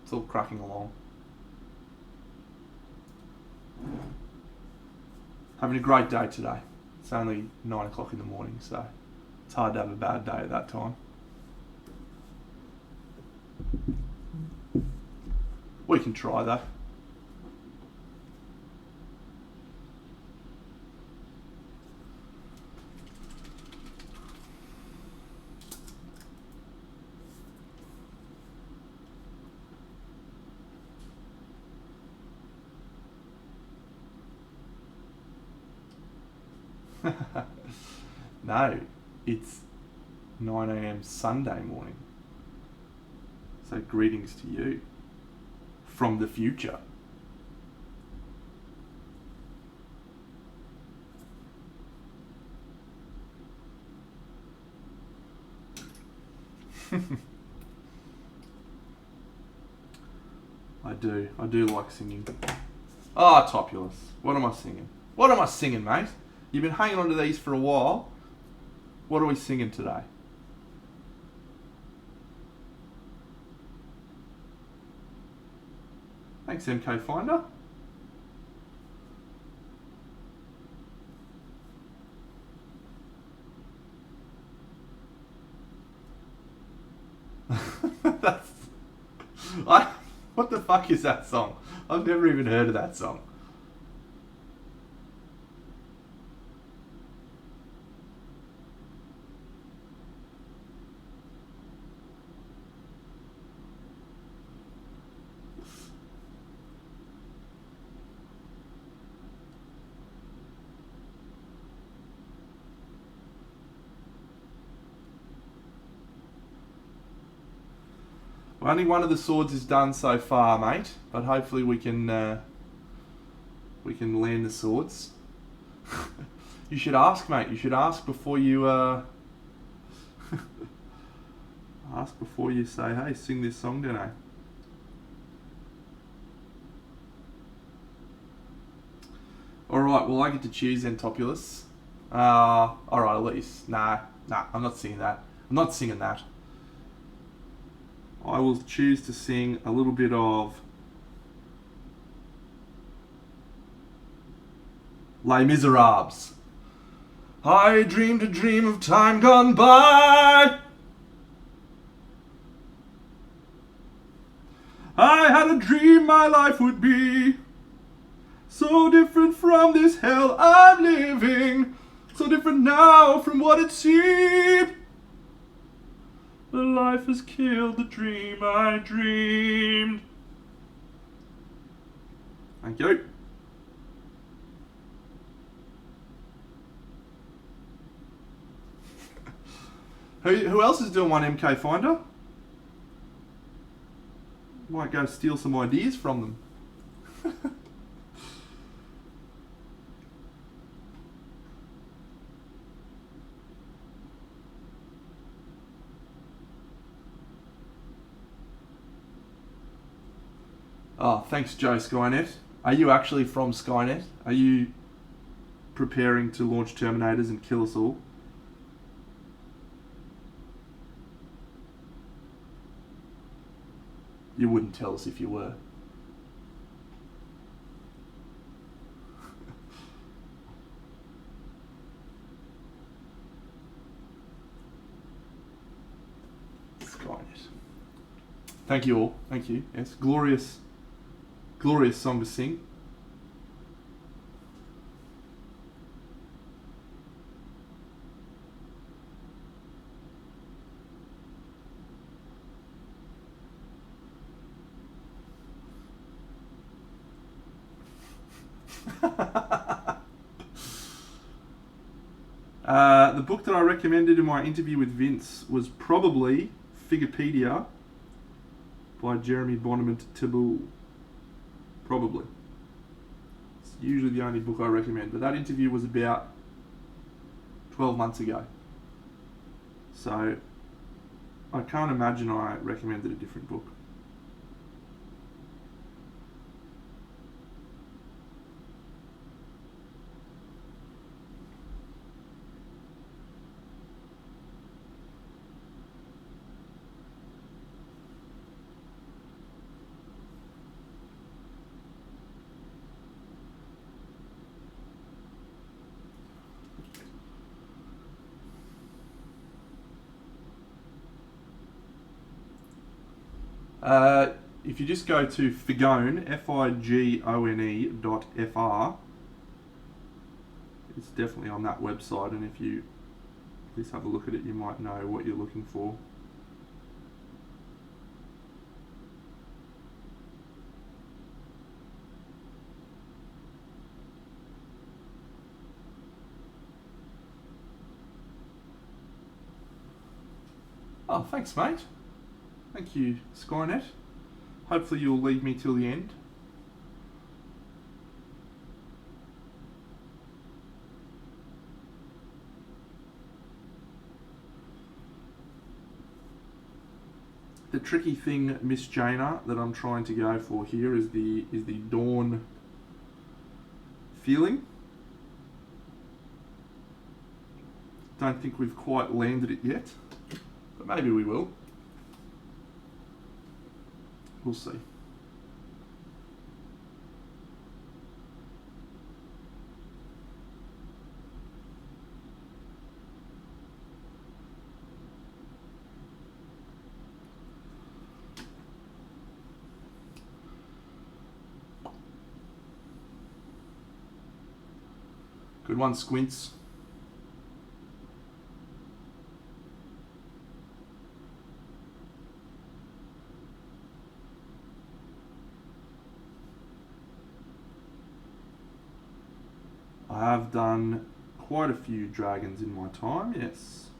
It's all cracking along. Having a great day today. It's only 9 o'clock in the morning, so it's hard to have a bad day at that time. We can try though. No, it's 9 AM Sunday morning. So greetings to you from the future. I do like singing. Ah, Topulus. What am I singing, mate? You've been hanging on to these for a while. What are we singing today? Thanks, MK Finder. What the fuck is that song? I've never even heard of that song. Only one of the swords is done so far, mate. But hopefully we can land the swords. You should ask, mate. You should ask before you ask before you say, "Hey, sing this song, Dano." All right. Well, I get to choose then, Topulus. All right. I'll let you. Nah. I'm not singing that. I'm not singing that. I will choose to sing a little bit of Les Miserables. I dreamed a dream of time gone by. I had a dream my life would be so different from this hell I'm living, so different now from what it seemed. But life has killed the dream I dreamed. Thank you. Who else is doing one MK Finder? Might go steal some ideas from them. Oh, thanks, Joe Skynet. Are you actually from Skynet? Are you preparing to launch Terminators and kill us all? You wouldn't tell us if you were. Skynet. Thank you all. Thank you. Yes, glorious song to sing. The book that I recommended in my interview with Vince was probably Figurepedia by Jeremy Bonham-Taboo. Probably. It's usually the only book I recommend, but that interview was about 12 months ago. So I can't imagine I recommended a different book. If you just go to Figone, Figone.fr, it's definitely on that website, and if you at least have a look at it, you might know what you're looking for. Oh, thanks, mate. Thank you, Skynet. Hopefully you'll leave me till the end. The tricky thing, Miss Jaina, that I'm trying to go for here is the dawn feeling. Don't think we've quite landed it yet, but maybe we will. We'll see. Good one, Squints. I have done quite a few dragons in my time, yes.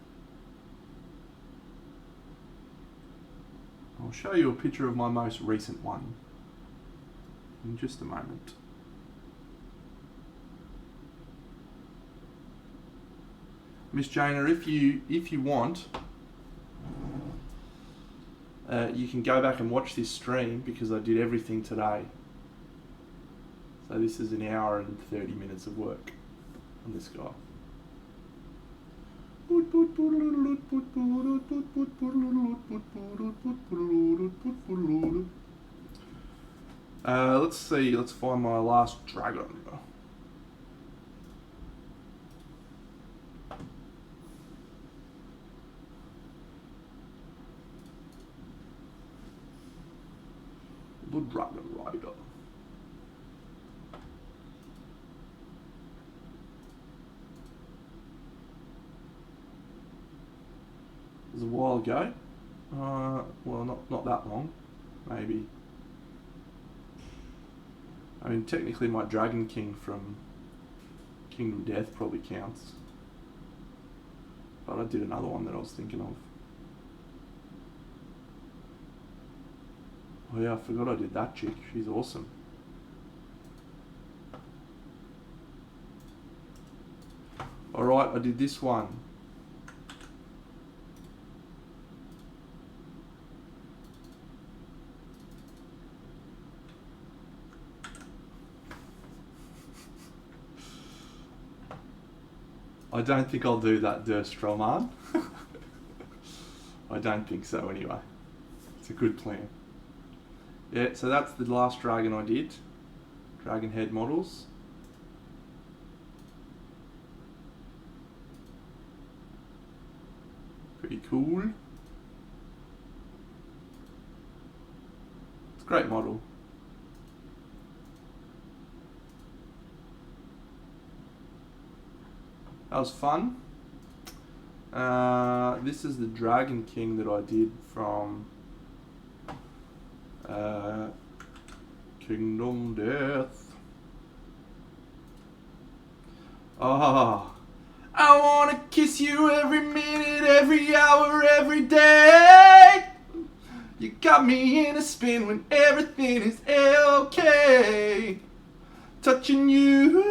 I I'll show you a picture of my most recent one in just a moment. Miss Jana, if you want, you can go back and watch this stream because I did everything today. So this is an hour and 30 minutes of work on this guy. Let's see, let's find my last dragon. The Dragon Rider. It was a while ago. Well, not that long. Maybe. I mean, technically my Dragon King from Kingdom Death probably counts. But I did another one that I was thinking of. Oh yeah, I forgot I did that chick. She's awesome. Alright, I did this one. I don't think I'll do that DRIZZT Roman. I don't think so anyway. It's a good plan. Yeah, so that's the last dragon I did. Dragon head models. Pretty cool. It's a great model. That was fun. This is the Dragon King that I did from Kingdom Death. Ah, I wanna kiss you every minute, every hour, every day. You got me in a spin when everything is okay. Touching you,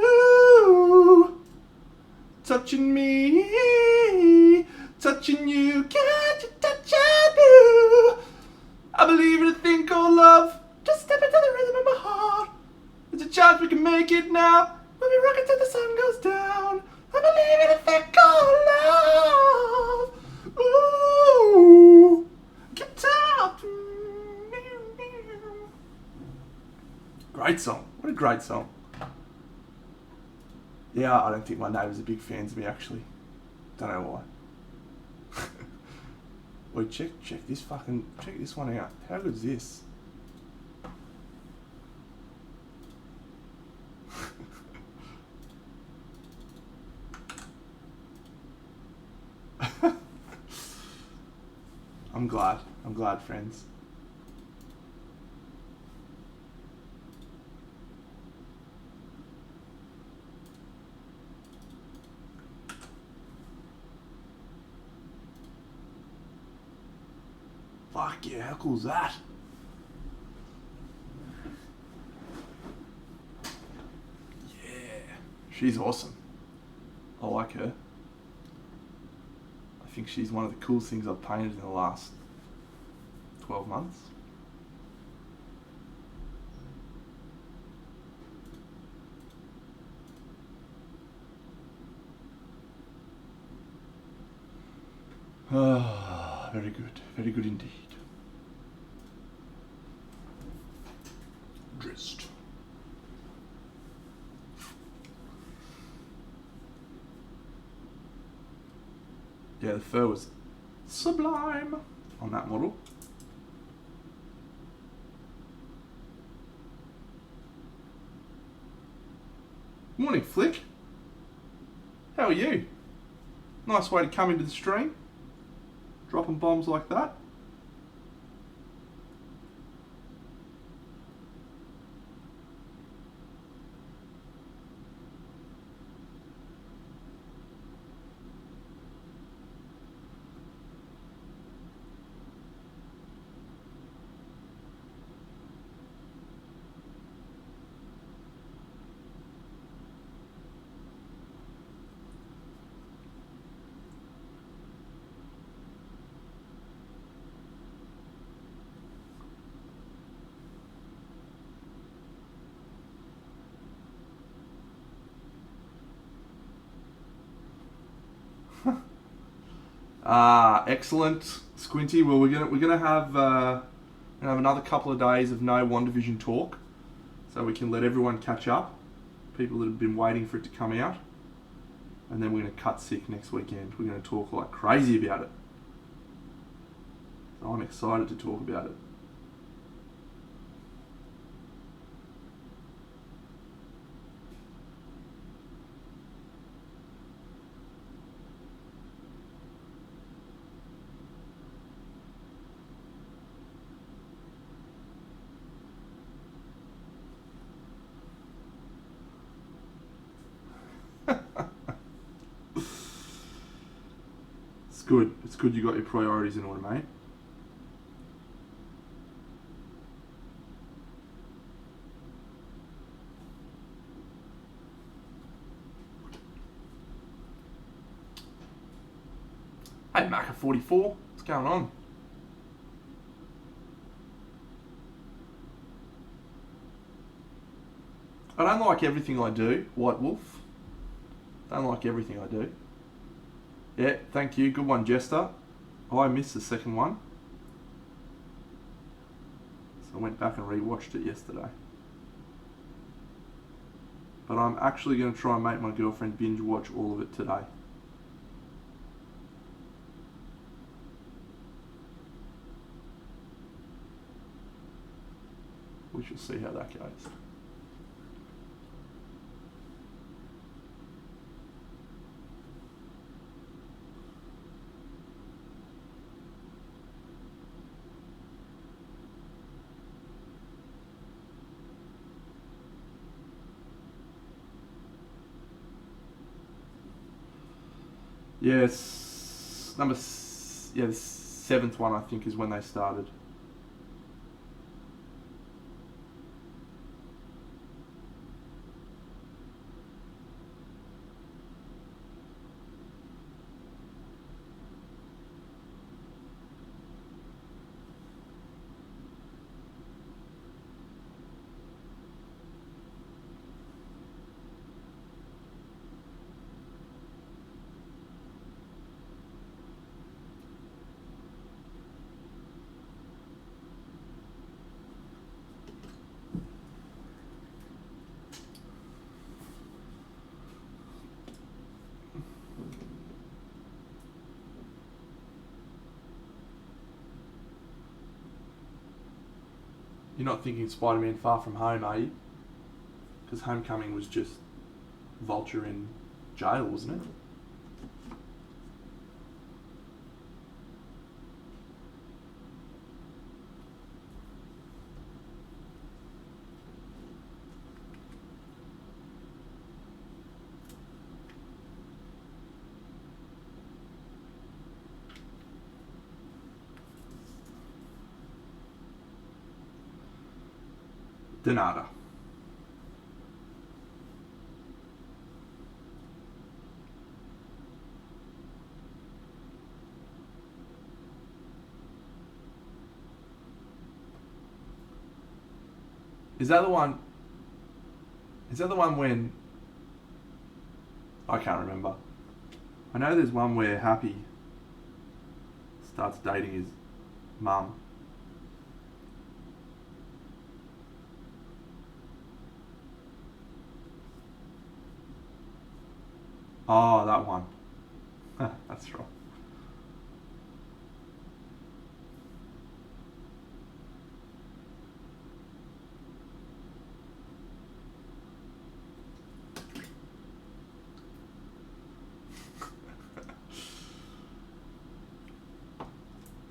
touching me, touching you, can't you touch you? I believe in a thing called love. Just step into the rhythm of my heart. There's a chance we can make it now. We'll be rocking till the sun goes down. I believe in a thing called love. Ooh, get out. Great song. What a great song. Yeah, I don't think my neighbours are big fans of me actually. Don't know why. Wait, check this one out. How good is this? I'm glad, friends. Fuck yeah, how cool is that? Yeah, she's awesome. I like her. I think she's one of the coolest things I've painted in the last 12 months. Ah, very good indeed. DRIZZT. Yeah, the fur was sublime on that model. Morning, Flick. How are you? Nice way to come into the stream. Dropping bombs like that. Excellent, Squinty. Well, we're gonna have another couple of days of no WandaVision talk, so we can let everyone catch up. People that have been waiting for it to come out, and then we're gonna cut sick next weekend. We're gonna talk like crazy about it. So I'm excited to talk about it. It's good. It's good you got your priorities in order, mate. Hey, Macca 44. What's going on? I don't like everything I do, White Wolf. Don't like everything I do. Yeah, thank you. Good one, Jester. Oh, I missed the second one. So I went back and rewatched it yesterday. But I'm actually going to try and make my girlfriend binge watch all of it today. We shall see how that goes. Yes, the seventh one I think is when they started. You're not thinking Spider-Man Far From Home, are you? Because Homecoming was just Vulture in jail, wasn't it? Denada. Is that the one? Is that the one when? I can't remember. I know there's one where Happy starts dating his mum. Oh, that one. That's right.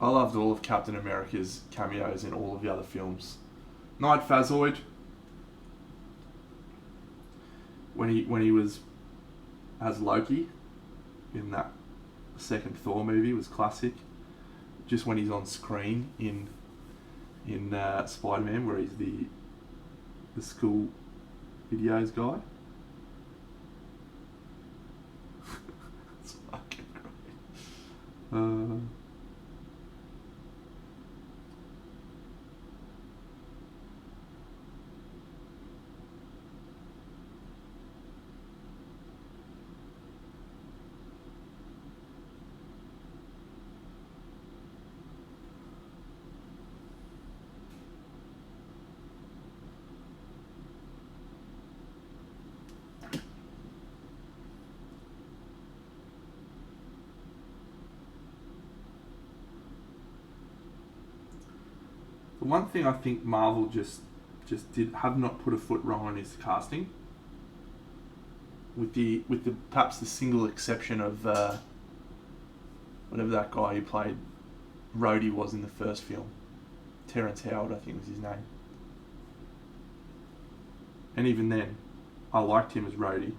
I loved all of Captain America's cameos in all of the other films. Night Fazoid, when he was as Loki in that second Thor movie, was classic. Just when he's on screen in Spider-Man, where he's the school videos guy. It's fucking great. one thing I think Marvel just have not put a foot wrong on is casting. With the perhaps the single exception of whatever that guy who played Rhodey was in the first film, Terrence Howard, I think was his name. And even then, I liked him as Rhodey.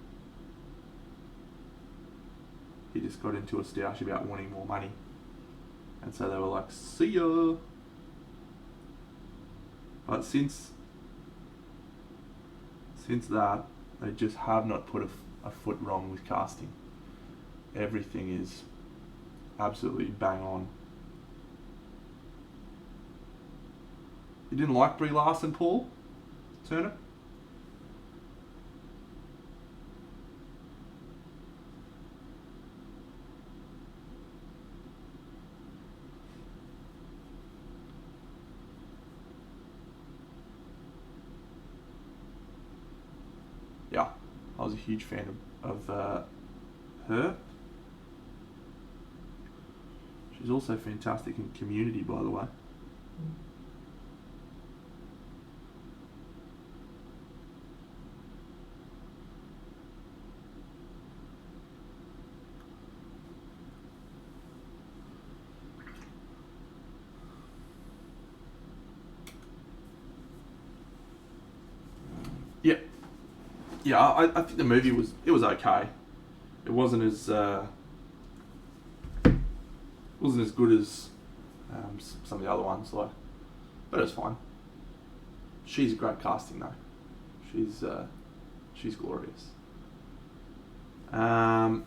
He just got into a stoush about wanting more money, and so they were like, "See ya." But since that, they just have not put a foot wrong with casting. Everything is absolutely bang on. You didn't like Brie Larson, Paul Turner? Yeah, I was a huge fan of her. She's also fantastic in Community, by the way. Yeah, I think the movie was okay. It wasn't as good as some of the other ones, but it was fine. She's a great casting though. She's glorious. All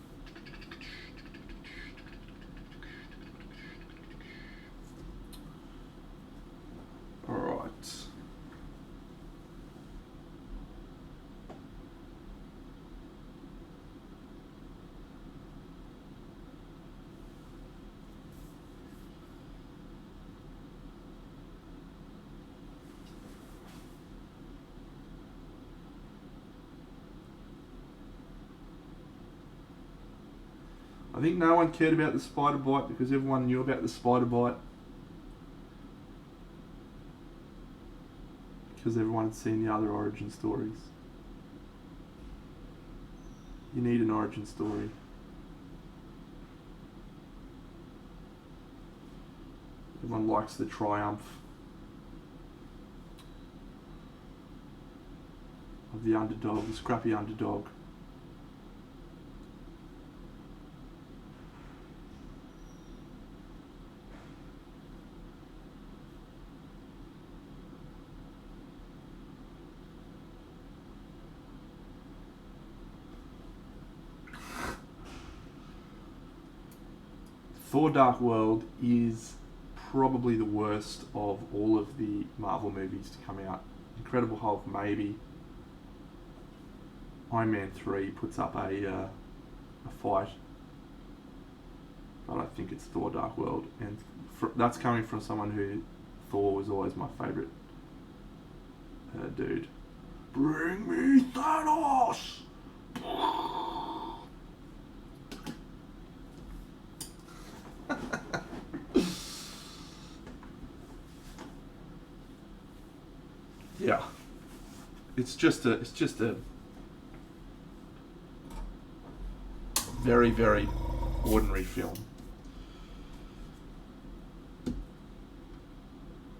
right. I think no one cared about the spider bite because everyone knew about the spider bite. Because everyone had seen the other origin stories. You need an origin story. Everyone likes the triumph of the underdog, the scrappy underdog. Thor Dark World is probably the worst of all of the Marvel movies to come out. Incredible Hulk, maybe. Iron Man 3 puts up a fight. But I think it's Thor Dark World. And that's coming from someone who Thor was always my favourite dude. Bring me Thanos! Yeah, it's just a very, very ordinary film.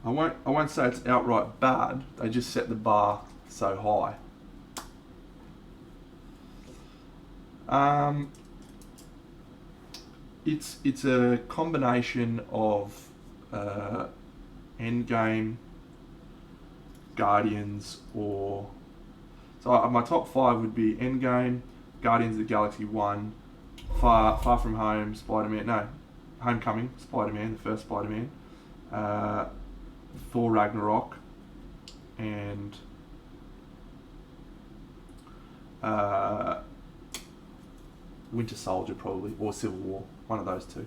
I won't say it's outright bad. They just set the bar so high. It's a combination of Endgame, Guardians, or so my top 5 would be Endgame, Guardians of the Galaxy 1, Far From Home, Homecoming, Spider-Man, the first Spider-Man, Thor Ragnarok, and Winter Soldier probably, or Civil War, one of those two.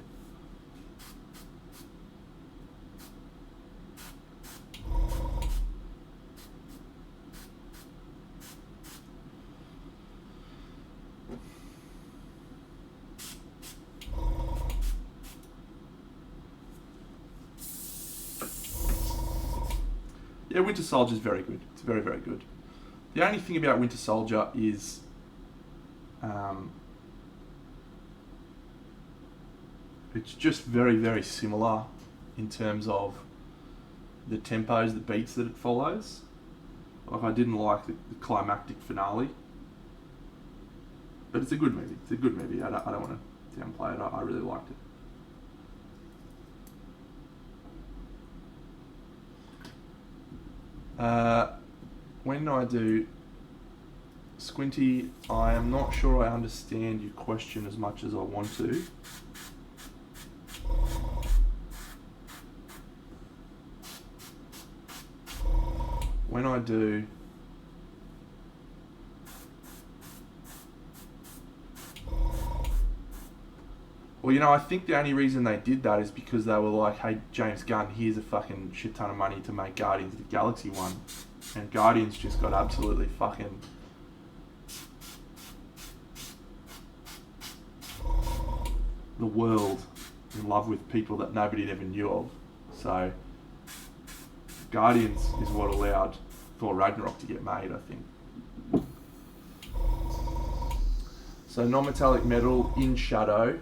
Yeah, Winter Soldier is very good. It's very, very good. The only thing about Winter Soldier is it's just very, very similar in terms of the tempos, the beats that it follows. Like, I didn't like the climactic finale, but it's a good movie. It's a good movie. I don't want to downplay it. I really liked it. When I do Squinty, I am not sure I understand your question as much as I want to. When I do well, you know, I think the only reason they did that is because they were like, hey, James Gunn, here's a fucking shit ton of money to make Guardians of the Galaxy 1. And Guardians just got absolutely fucking... the world in love with people that nobody ever knew of. So, Guardians is what allowed Thor Ragnarok to get made, I think. So, non-metallic metal in shadow.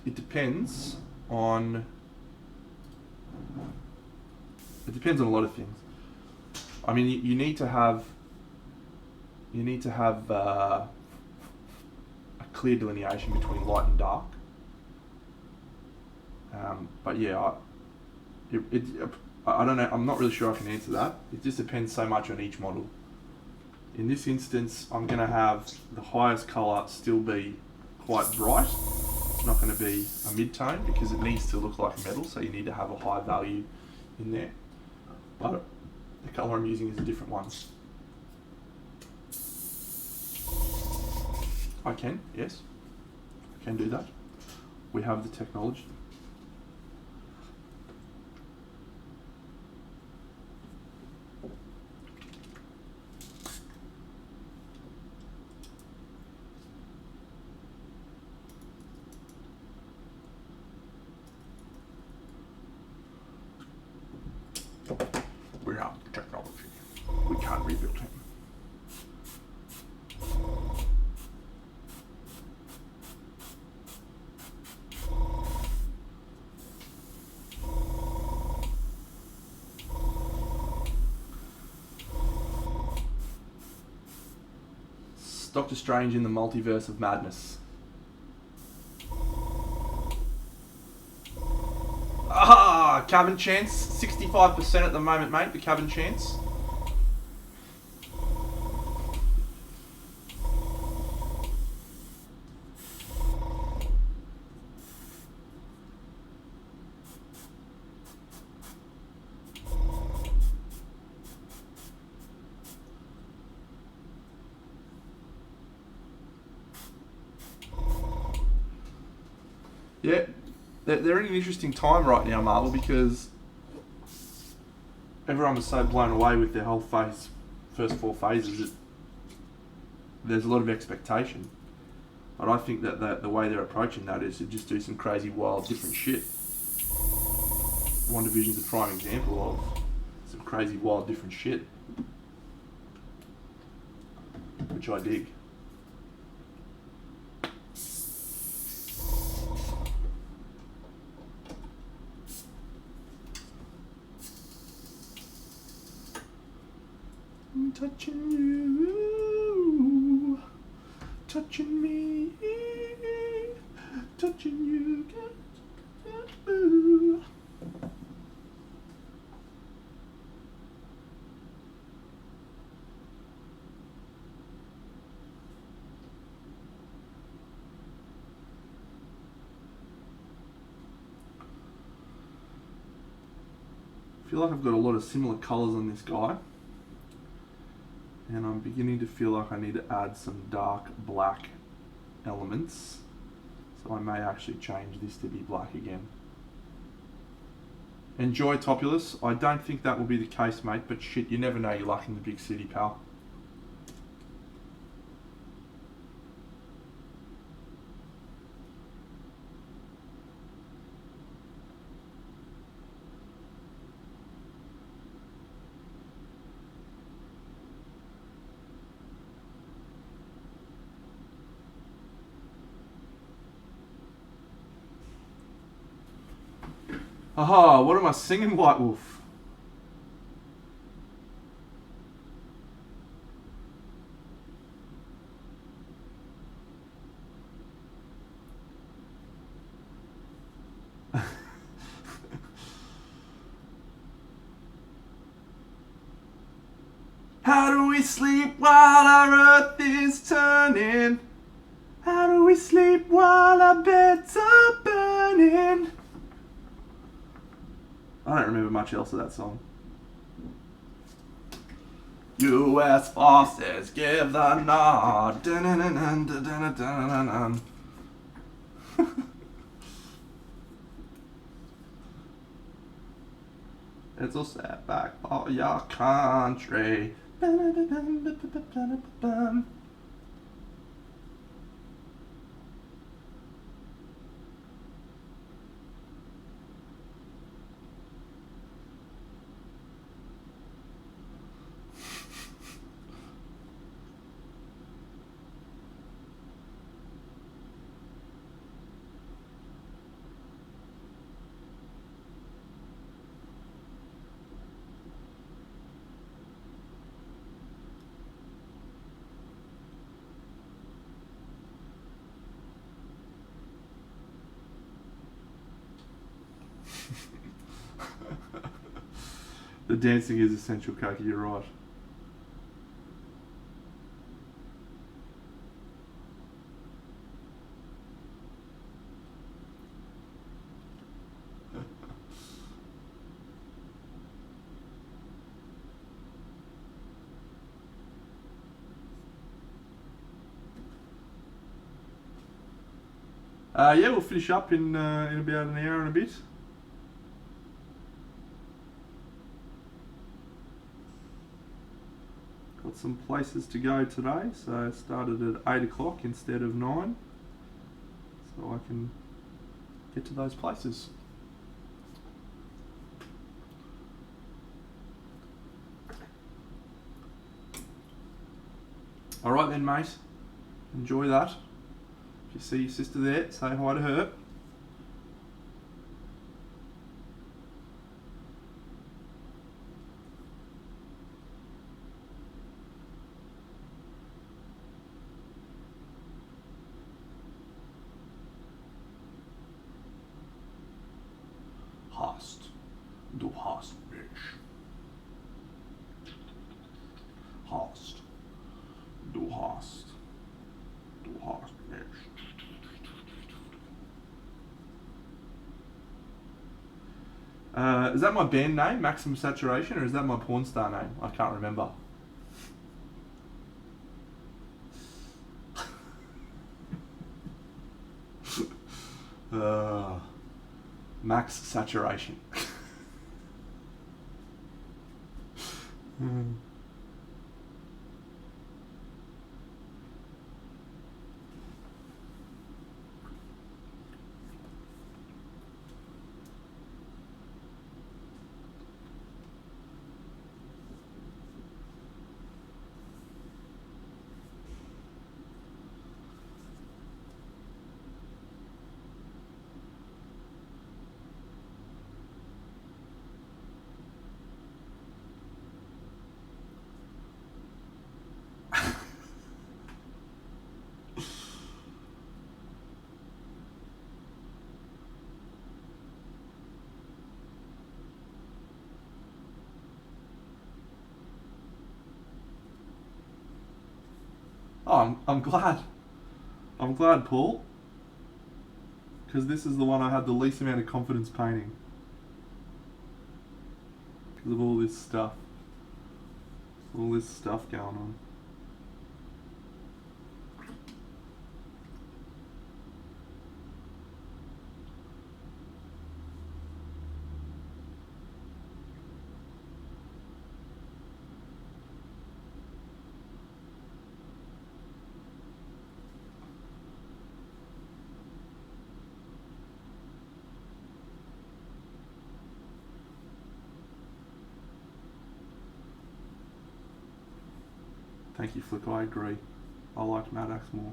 It depends on... It depends on a lot of things. I mean, you need to have a clear delineation between light and dark. But yeah, I don't know. I'm not really sure I can answer that. It just depends so much on each model. In this instance, I'm going to have the highest colour still be quite bright. It's not going to be a mid-tone because it needs to look like metal, so you need to have a high value in there. But the colour I'm using is a different one. I can, yes. I can do that. We have the technology. We have the technology. We can't rebuild him. Doctor Strange in the Multiverse of Madness. Cabin chance, 65% at the moment, mate, the cabin chance. Yeah, they're in an interesting time right now, Marvel, because everyone was so blown away with their whole first 4 phases that there's a lot of expectation. But I think that the way they're approaching that is to just do some crazy, wild, different shit. WandaVision's a prime example of some crazy, wild, different shit, which I dig. Touching you, touching me, touching you, ooh. I feel like I've got a lot of similar colours on this guy. And I'm beginning to feel like I need to add some dark black elements. So I may actually change this to be black again. Enjoy, Topulus. I don't think that will be the case, mate, but shit, you never know your luck in the big city, pal. Aha, what am I singing, White Wolf? How do we sleep while our earth is turning? How do we sleep while our beds are burning? I don't remember much else of that song. US forces give the nod. Dun-dun-dun-dun-dun-dun-dun-dun. It's a setback for your country. The dancing is essential, Kaki, you're right. Yeah, we'll finish up in about an hour and a bit. Got some places to go today, so I started at 8 o'clock instead of 9, so I can get to those places. Alright then, mate, enjoy that. If you see your sister there, say hi to her. Hast. Du hast mich. Hast. Du hast. Du hast mich. Is that my band name, Maximum Saturation, or is that my porn star name? I can't remember. Max Saturation. Oh, I'm glad. I'm glad, Paul. Because this is the one I had the least amount of confidence painting. Because of all this stuff. All this stuff going on. Thank you, Flick. I agree. I liked Maddox more.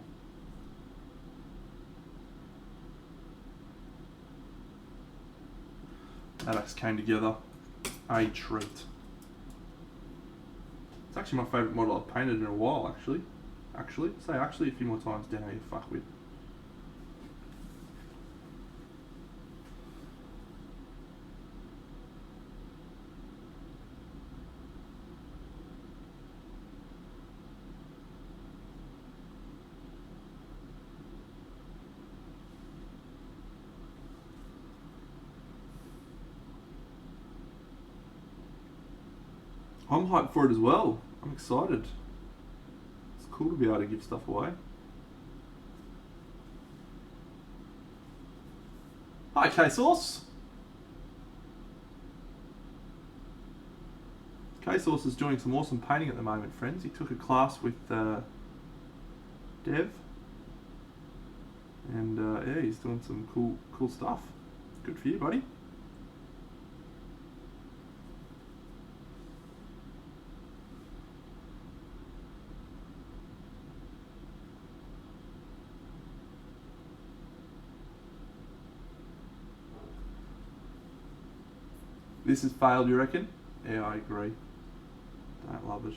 That came together. A treat. It's actually my favourite model I've painted in a while, actually. Say actually a few more times down here, fuck with. I'm hyped for it as well. I'm excited. It's cool to be able to give stuff away. Hi, K-Sauce. K-Sauce is doing some awesome painting at the moment, friends. He took a class with Dev. And yeah, he's doing some cool stuff. Good for you, buddy. This has failed, you reckon? Yeah, I agree. Don't love it.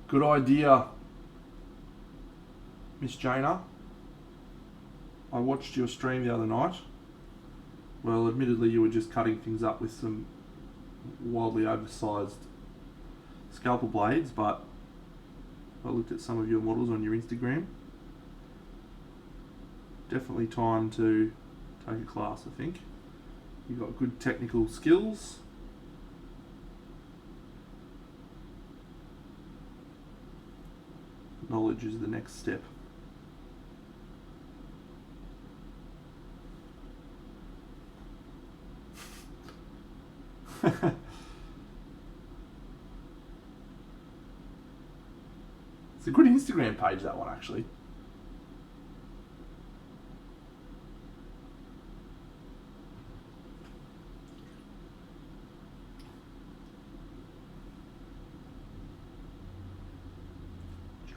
Good idea, Miss Jana. I watched your stream the other night. Well, admittedly, you were just cutting things up with some wildly oversized scalpel blades, but I looked at some of your models on your Instagram. Definitely time to take a class, I think. You've got good technical skills. Knowledge is the next step. It's a good Instagram page, that one, actually.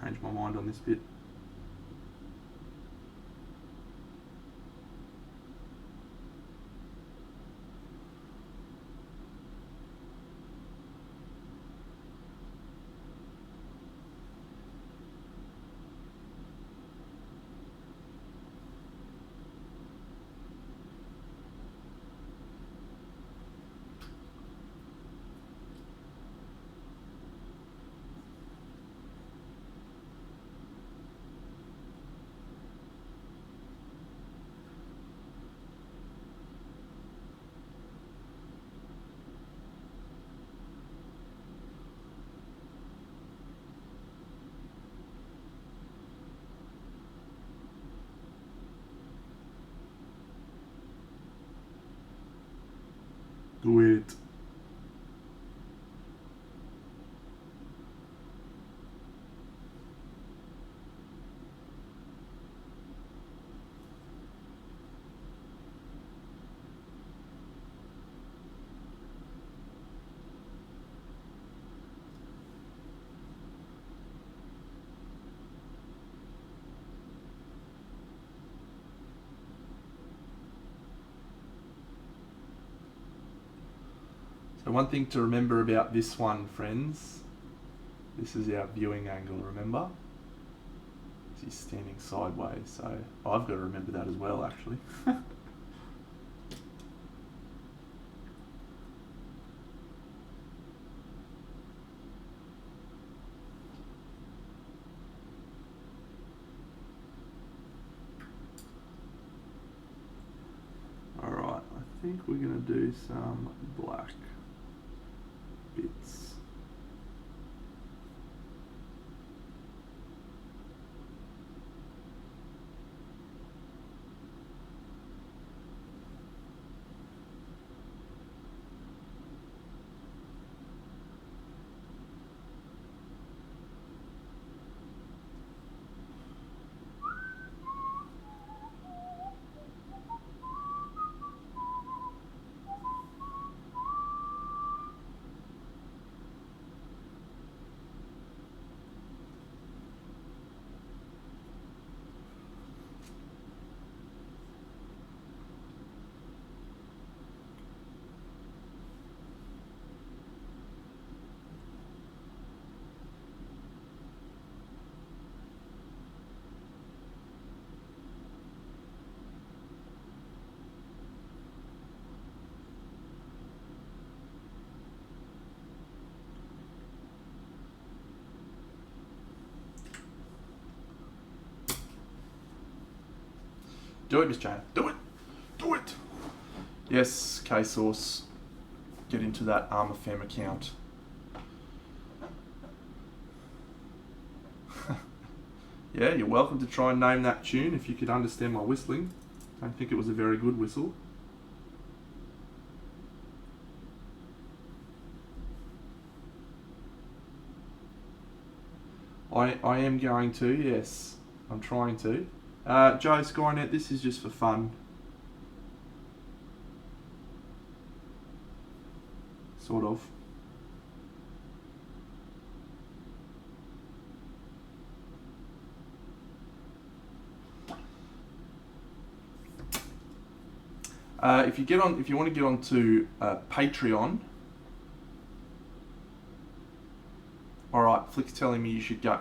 Changed my mind on this bit. Do it. So one thing to remember about this one, friends, this is our viewing angle, remember? He's standing sideways, so I've got to remember that as well, actually. Alright, I think we're going to do some black bits. Do it, Miss Jane. Do it. Do it. Yes, K-Source. Get into that Armour Femme account. Yeah, you're welcome to try and name that tune if you could understand my whistling. I don't think it was a very good whistle. I am going to, yes. I'm trying to. Joe Skynet, this is just for fun. Sort of. If you want to get onto Patreon, all right. Flick's telling me you should go.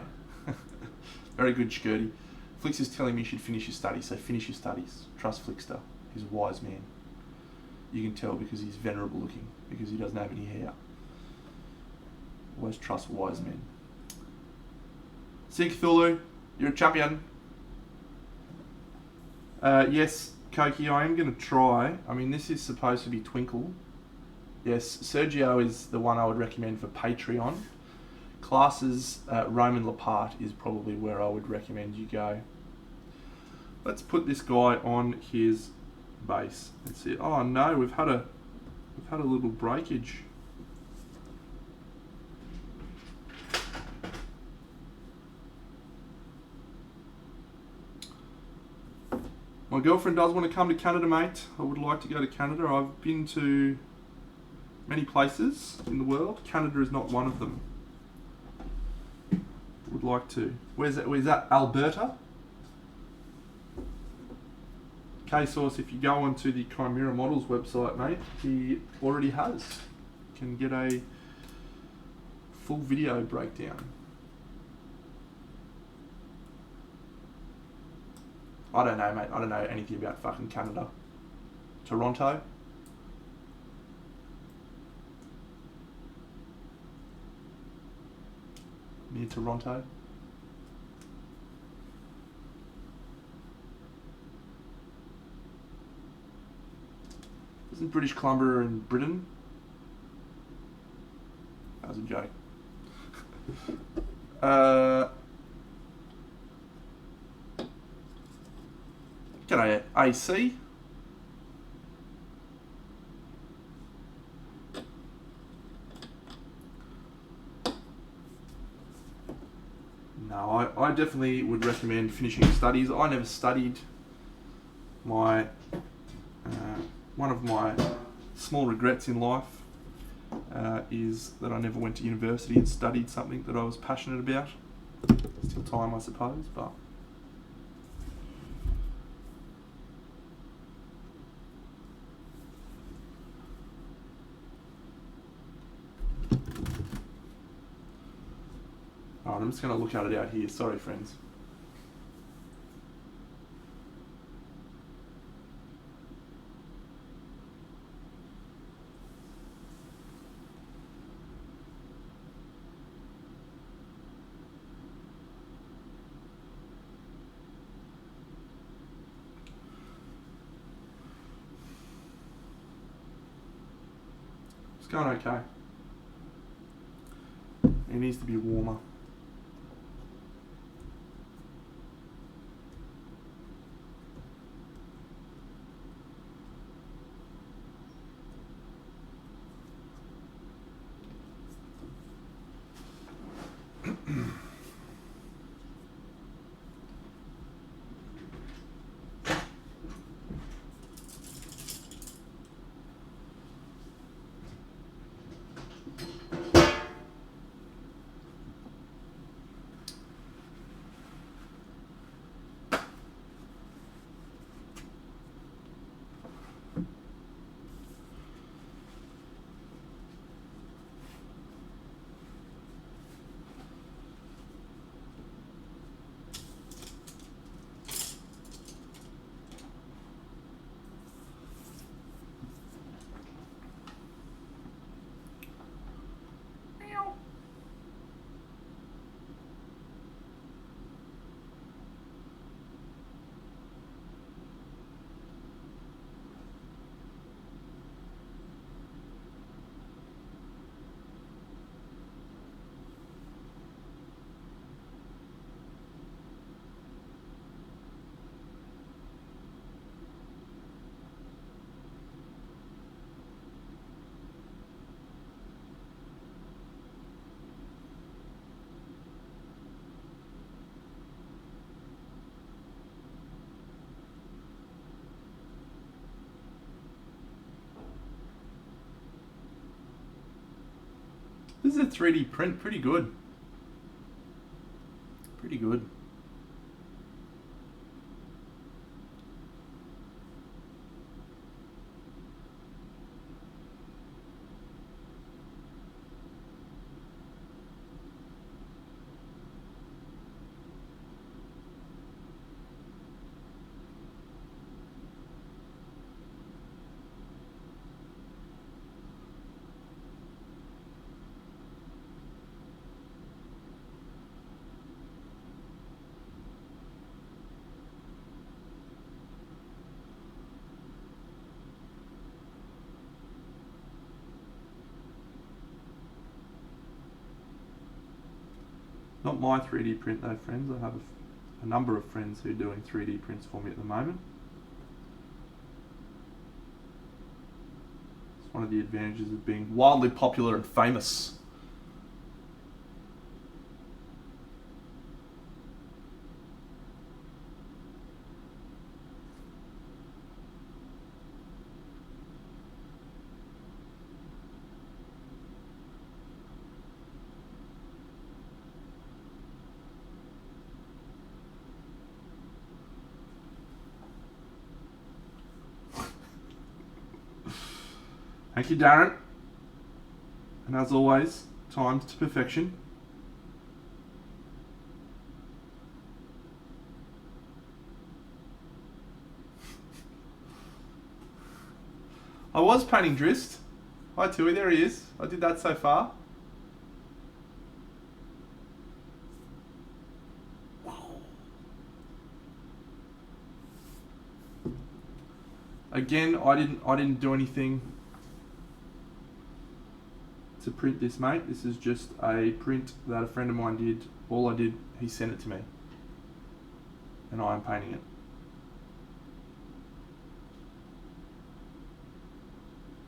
Very good, Skirty. Flicks is telling me you should finish your studies, so finish your studies. Trust Flickster. He's a wise man. You can tell because he's venerable looking, because he doesn't have any hair. Always trust wise men. Sink Thulu, you're a champion. Yes, Koki, I am going to try. I mean, this is supposed to be Twinkle. Yes, Sergio is the one I would recommend for Patreon. Classes, Roman Lapart is probably where I would recommend you go. Let's put this guy on his bass. Let's see. Oh no, we've had a little breakage. My girlfriend does want to come to Canada, mate. I would like to go to Canada. I've been to many places in the world. Canada is not one of them. Would like to. Where's that? Alberta? K-Source, if you go onto the Chimera Models website, mate, he already has. You can get a full video breakdown. I don't know, mate. I don't know anything about fucking Canada. Toronto? Near Toronto? Isn't British Columbia in Britain? That was a joke. G'day, AC. No, I definitely would recommend finishing studies. I never studied. One of my small regrets in life is that I never went to university and studied something that I was passionate about. Still time, I suppose, but... Alright, I'm just going to look at it out here. Sorry, friends. It's going okay. It needs to be warmer. This is a 3D print, pretty good. Pretty good. Not my 3D print though, friends. I have a number of friends who are doing 3D prints for me at the moment. It's one of the advantages of being wildly popular and famous. Thank you, Darren. And as always, times to perfection. I was painting DRIZZT. Hi Tui, there he is. I did that so far. Again, I didn't do anything to print this, mate. This is just a print that a friend of mine did. All I did, he sent it to me, and I am painting it.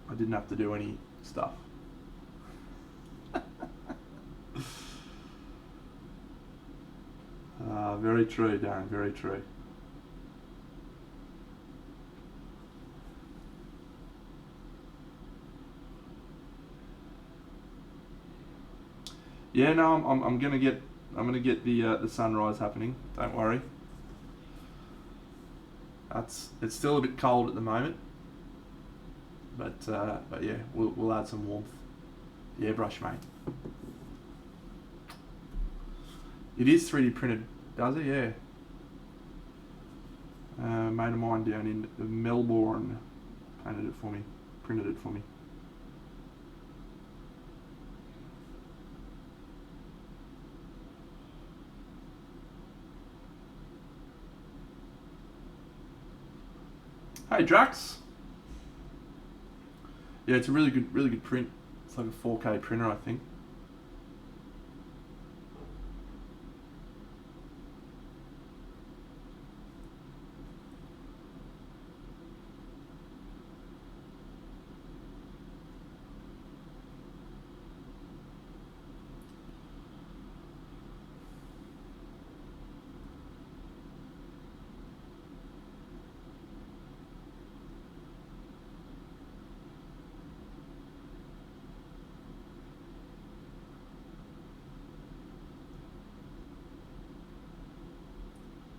I didn't have to do any stuff. Very true, Darren, very true. Yeah, no, I'm gonna get the sunrise happening. Don't worry. It's still a bit cold at the moment, but yeah, we'll add some warmth. Yeah, brush, mate. It is 3D printed, does it? Yeah. Mate of mine down in Melbourne printed it for me. Hey Drax. Yeah, it's a really good print. It's like a 4K printer, I think.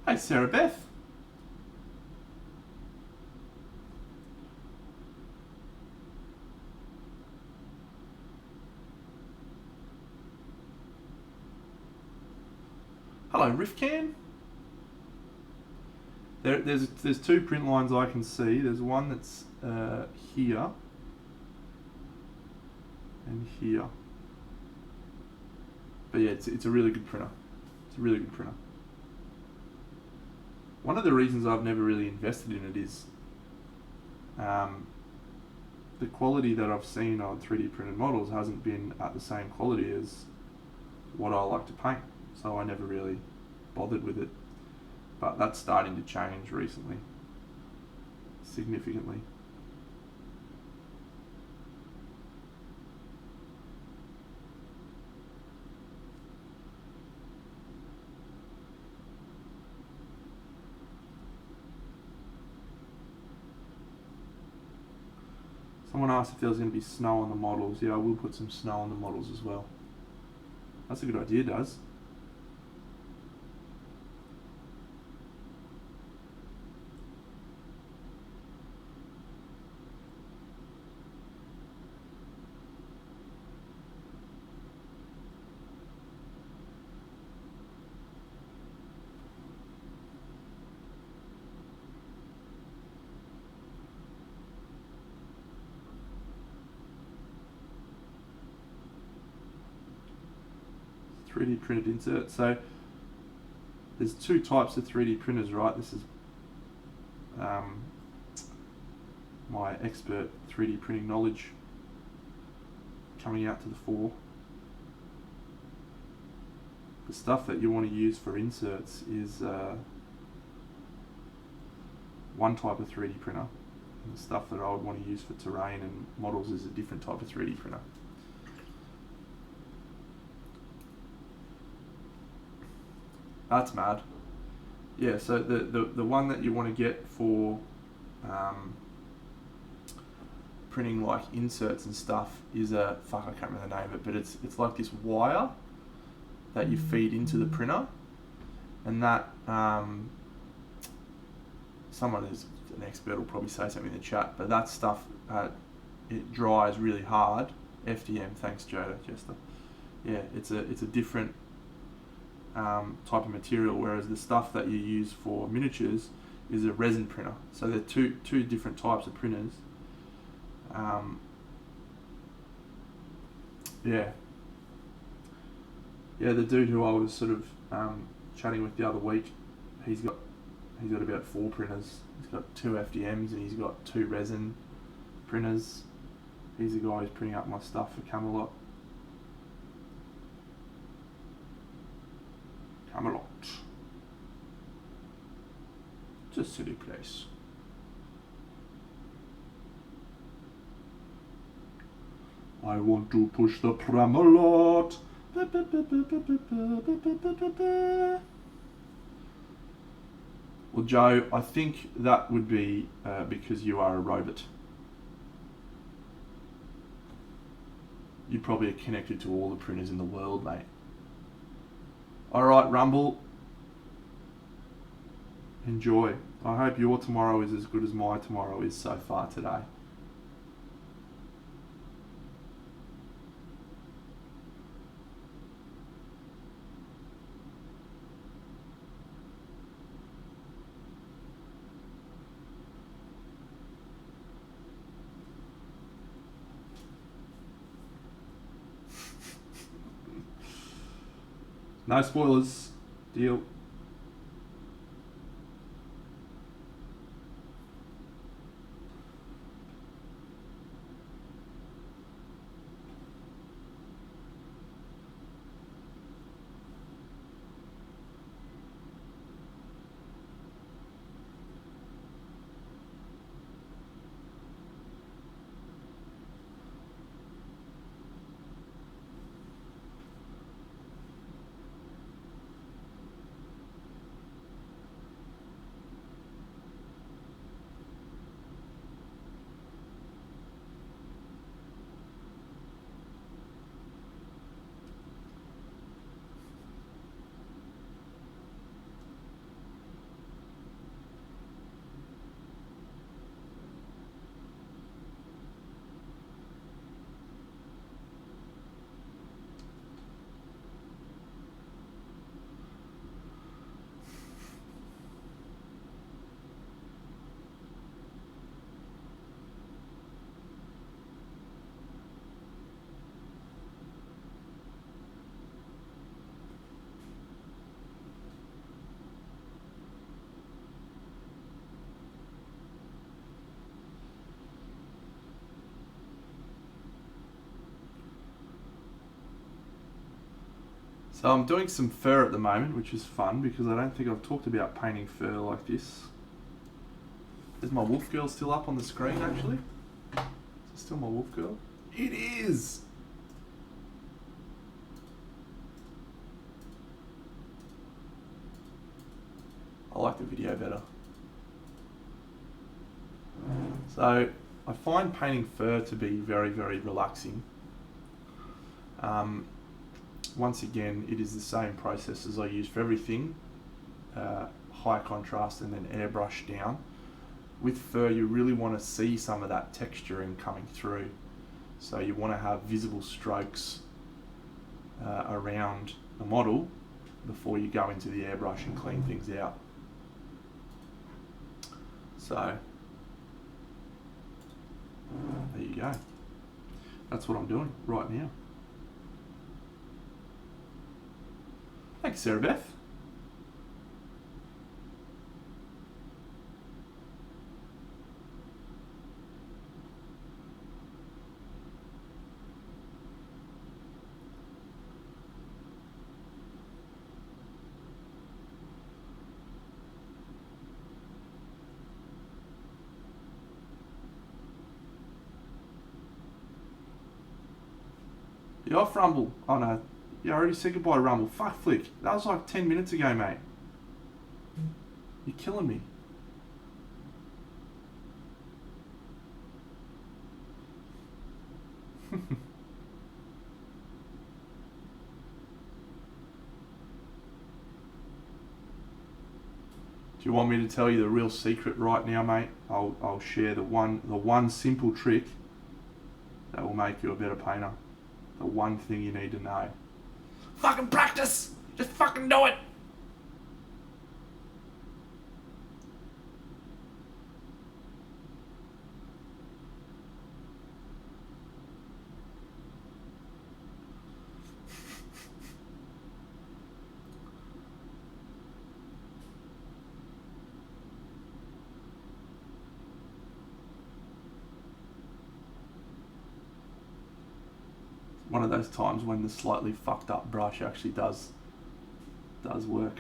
Hey Sarah Beth. Hello Riffcan. There's two print lines I can see. There's one that's here and here. But yeah, it's a really good printer. It's a really good printer. One of the reasons I've never really invested in it is the quality that I've seen on 3D printed models hasn't been at the same quality as what I like to paint. So I never really bothered with it. But that's starting to change recently, significantly. Someone asked if there was going to be snow on the models. Yeah, I will put some snow on the models as well. That's a good idea, Daz. .3D printed insert. So there's two types of 3D printers, right? This is my expert 3D printing knowledge coming out to the fore. The stuff that you want to use for inserts is one type of 3D printer, and the stuff that I would want to use for terrain and models is a different type of 3D printer. That's mad. Yeah, so the one that you want to get for printing like inserts and stuff is I can't remember the name of it, but it's like this wire that you feed into the printer, and that someone who's an expert will probably say something in the chat, but that stuff it dries really hard. FDM, thanks Jester. Yeah, it's a different type of material, whereas the stuff that you use for miniatures is a resin printer. So they're two different types of printers. The dude who I was sort of chatting with the other week, he's got about 4 printers. He's got 2 FDMs and he's got 2 resin printers. He's the guy who's printing up my stuff for Camelot. It's a silly place. I want to push the Camelot. Well, Joe, I think that would be because you are a robot. You probably are connected to all the printers in the world, mate. Alright, Rumble. Enjoy. I hope your tomorrow is as good as my tomorrow is so far today. No spoilers. Deal. So I'm doing some fur at the moment, which is fun because I don't think I've talked about painting fur like this. Is my wolf girl still up on the screen actually? Is it still my wolf girl? It is! I like the video better. So I find painting fur to be very, very relaxing. Once again, it is the same process as I use for everything. High contrast and then airbrush down. With fur, you really want to see some of that texturing coming through. So you want to have visible strokes around the model before you go into the airbrush and clean things out. So there you go. That's what I'm doing right now. Thanks, Sarah Beth. You off, Rumble? Oh no, you already said goodbye, Rumble. Fuck Flick. That was like 10 minutes ago, mate. You're killing me. Do you want me to tell you the real secret right now, mate? I'll share the one simple trick that will make you a better painter. The one thing you need to know. Fucking practice! Just fucking do it! One of those times when the slightly fucked up brush actually does work.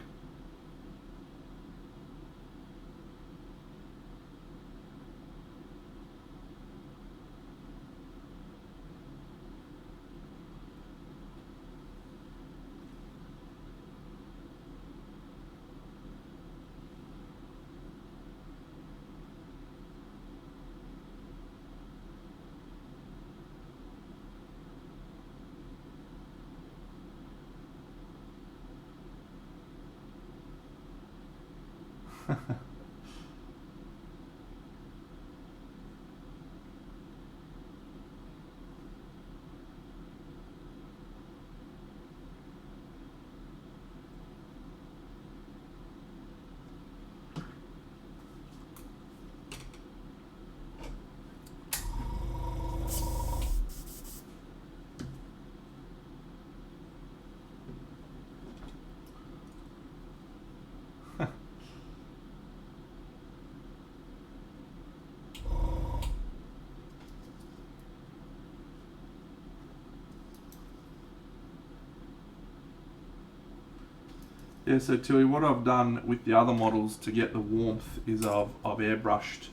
Yeah, so Tilly, what I've done with the other models to get the warmth is I've airbrushed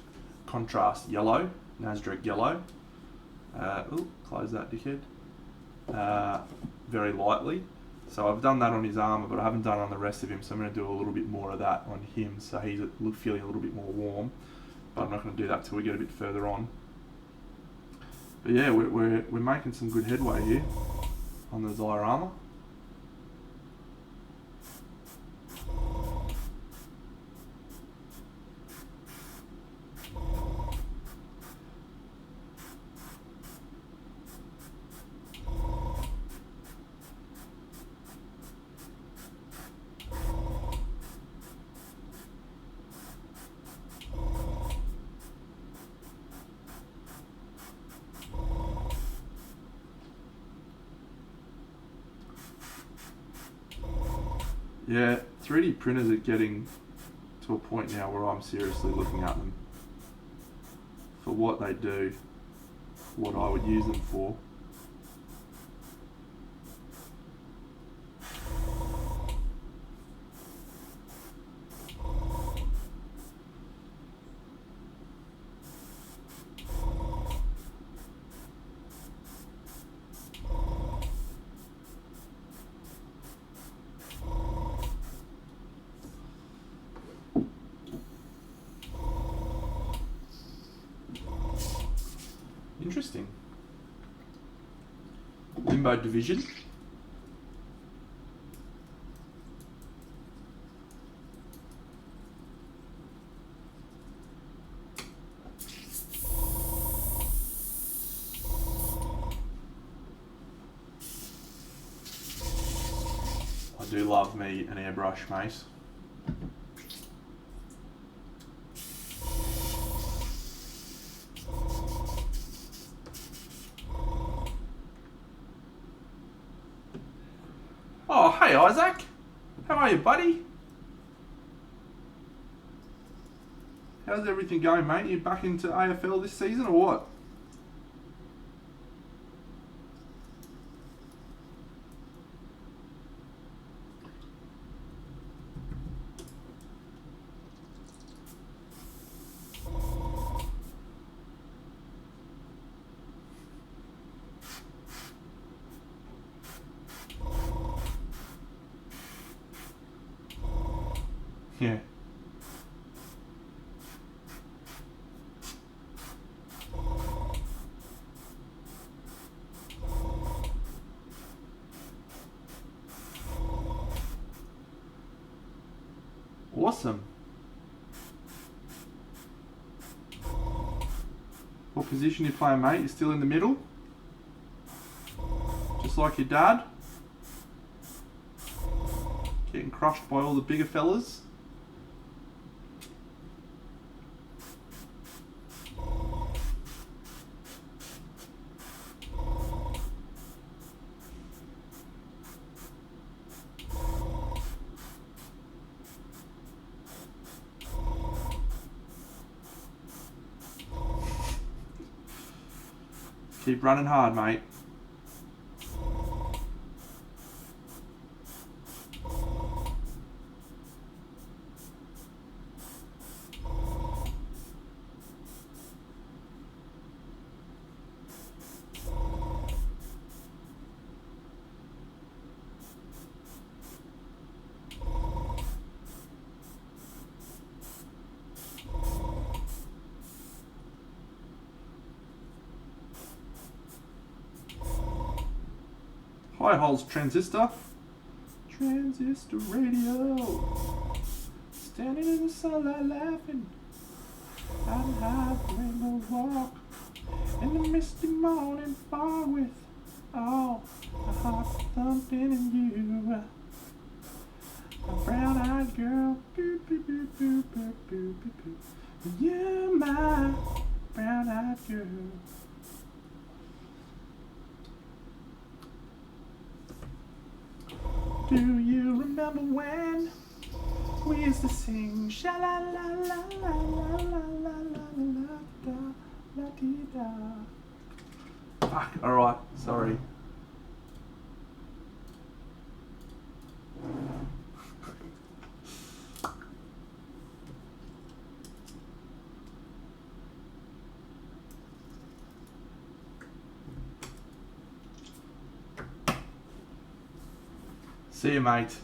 contrast yellow, Nasdaq yellow. Close that, dickhead. Very lightly. So I've done that on his armour, but I haven't done it on the rest of him, so I'm going to do a little bit more of that on him, so he's feeling a little bit more warm. But I'm not going to do that till we get a bit further on. But yeah, we're making some good headway here on the diorama. Yeah, 3D printers are getting to a point now where I'm seriously looking at them for what they do, what I would use them for. interesting. Limbo Division. I do love me an airbrush, mate. Oh, hey Isaac. How are you, buddy? How's everything going, mate? You back into AFL this season or what? Yeah. Awesome. What position you playing, mate? You still in the middle? Just like your dad? Getting crushed by all the bigger fellas? Keep running hard, mate. Hi, Holes Transistor. Transistor Radio. Standing in the sunlight laughing. Out and high the rainbow walk. In the misty morning fog with all the hearts thumping in you. A brown-eyed girl. Boo, boo, boo, boo, boo, boo, boo, boo. You're my brown-eyed girl. Do you remember when we used to sing sha la la la la la la la la la la dee da? Fuck, alright, sorry. See you, mate.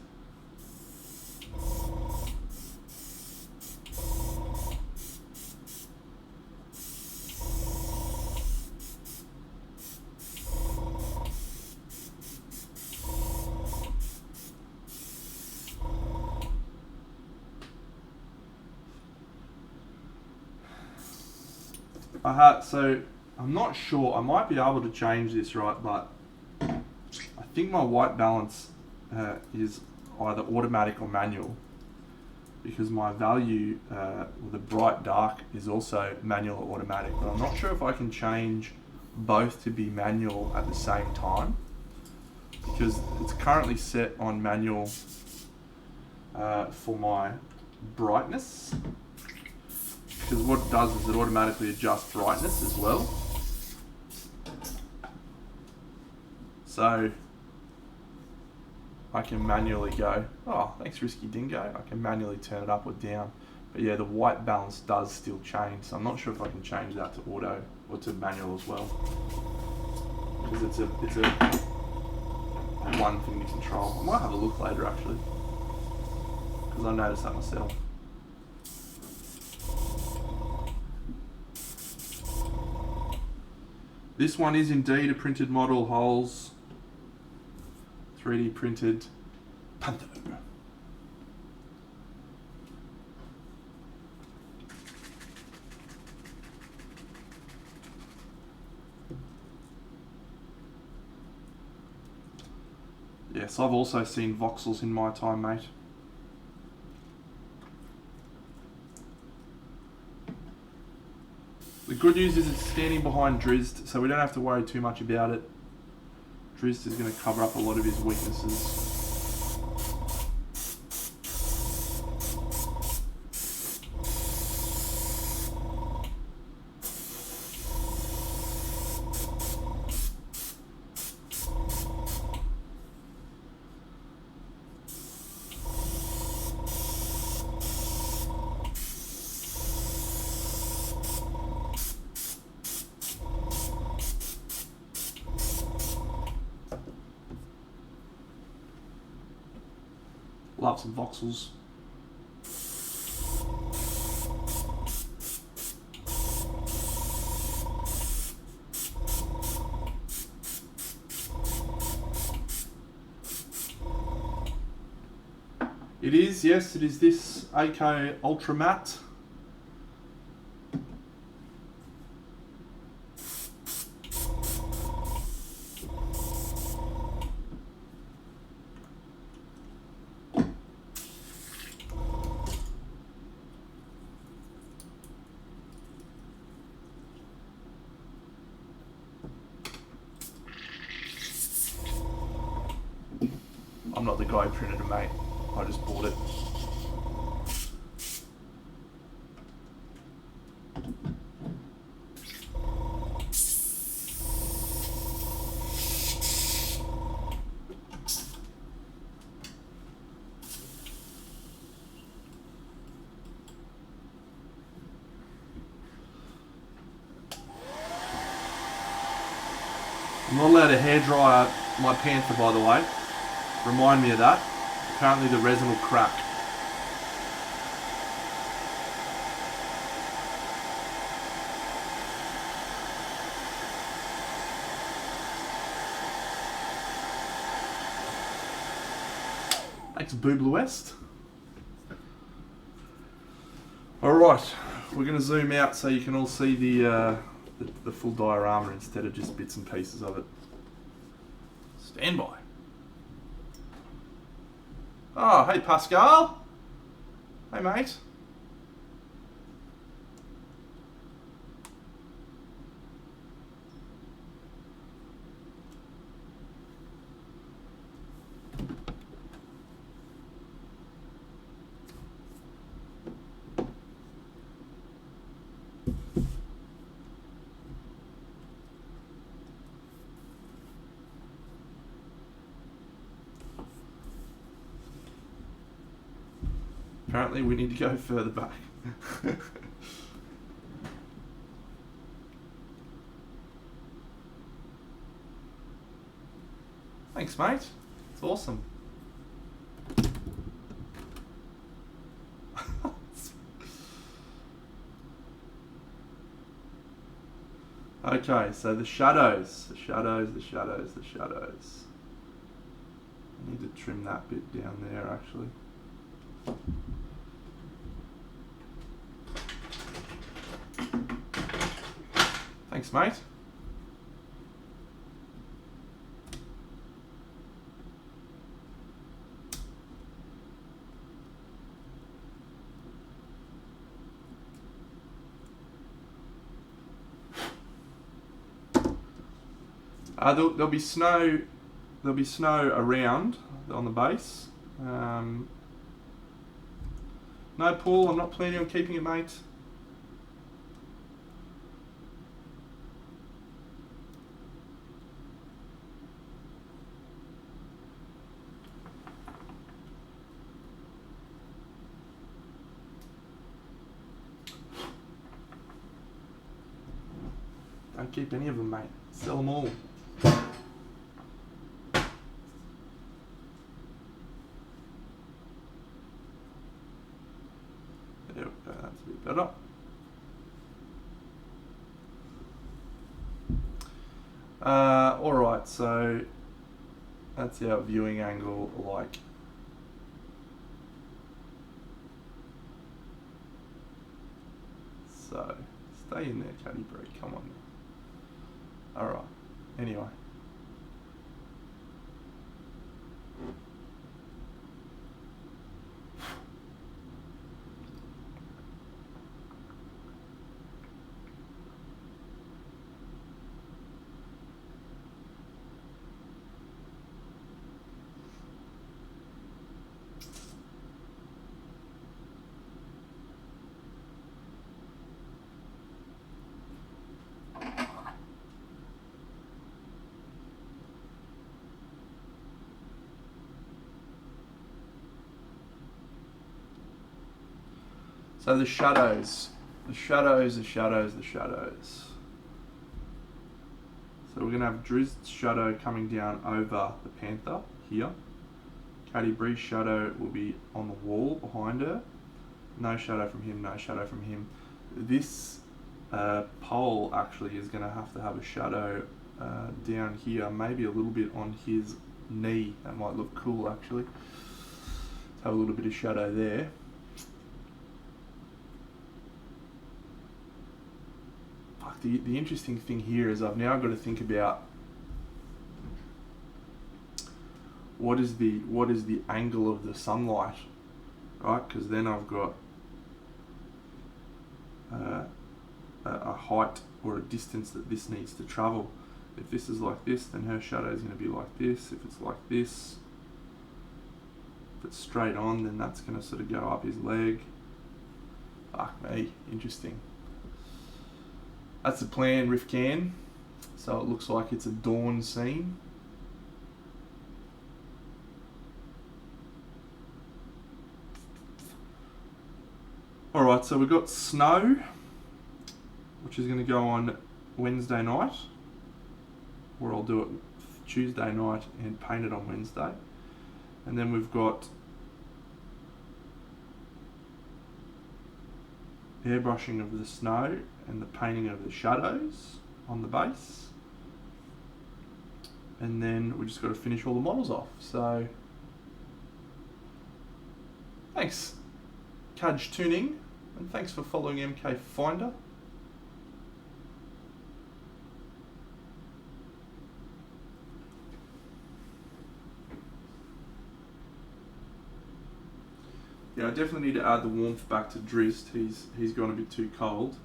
So I'm not sure. I might be able to change this, right? But I think my white balance is either automatic or manual, because my value the bright dark is also manual or automatic, but I'm not sure if I can change both to be manual at the same time, because it's currently set on manual for my brightness, because what it does is it automatically adjusts brightness as well. So I can manually go, oh, thanks Risky Dingo, I can manually turn it up or down. But yeah, the white balance does still change, so I'm not sure if I can change that to auto or to manual as well. Because it's a one thing to control. I might have a look later actually, because I noticed that myself. This one is indeed a printed model, holes. 3D printed Panther. Yes, I've also seen voxels in my time, mate. The good news is it's standing behind DRIZZT, so we don't have to worry too much about it. DRIZZT is going to cover up a lot of his weaknesses. Love some voxels. It is, yes, it is this AK Ultra Matte. I'm not the guy who printed it, mate. I just bought it. I'm not allowed to hairdryer my Panther, by the way. Remind me of that. Apparently the resin will crack. Thanks, Boobla West. Alright, we're going to zoom out so you can all see the full diorama instead of just bits and pieces of it. Stand by. Oh, hey Pascal. Hey mate. Apparently we need to go further back. Thanks, mate. It's awesome. Okay, so the shadows. I need to trim that bit down there, actually. Thanks, mate. There'll be snow. There'll be snow around on the base. No, Paul, I'm not planning on keeping it, mate. Don't keep any of them, mate. Sell them all. There we go, that's a bit better. Alright, so that's our viewing angle, like. So, stay in there, Caddy Bree, come on. Alright, anyway. So the shadows. The shadows. So we're going to have DRIZZT's shadow coming down over the Panther here. Caddy Bree's shadow will be on the wall behind her. No shadow from him, no shadow from him. This pole actually is going to have a shadow down here, maybe a little bit on his knee. That might look cool actually. Let's have a little bit of shadow there. The interesting thing here is I've now got to think about what is the angle of the sunlight, right? Because then I've got a height or a distance that this needs to travel. If this is like this, then her shadow is going to be like this. If it's like this, if it's straight on, then that's going to sort of go up his leg. Fuck me, interesting. That's the plan, Rifcan. So it looks like it's a dawn scene. Alright, so we've got snow, which is going to go on Wednesday night, or I'll do it Tuesday night and paint it on Wednesday. And then we've got airbrushing of the snow and the painting of the shadows on the base. And then we just got to finish all the models off. So, thanks, Cudge Tuning, and thanks for following MK Finder. Yeah, I definitely need to add the warmth back to DRIZZT. He's gone a bit too cold.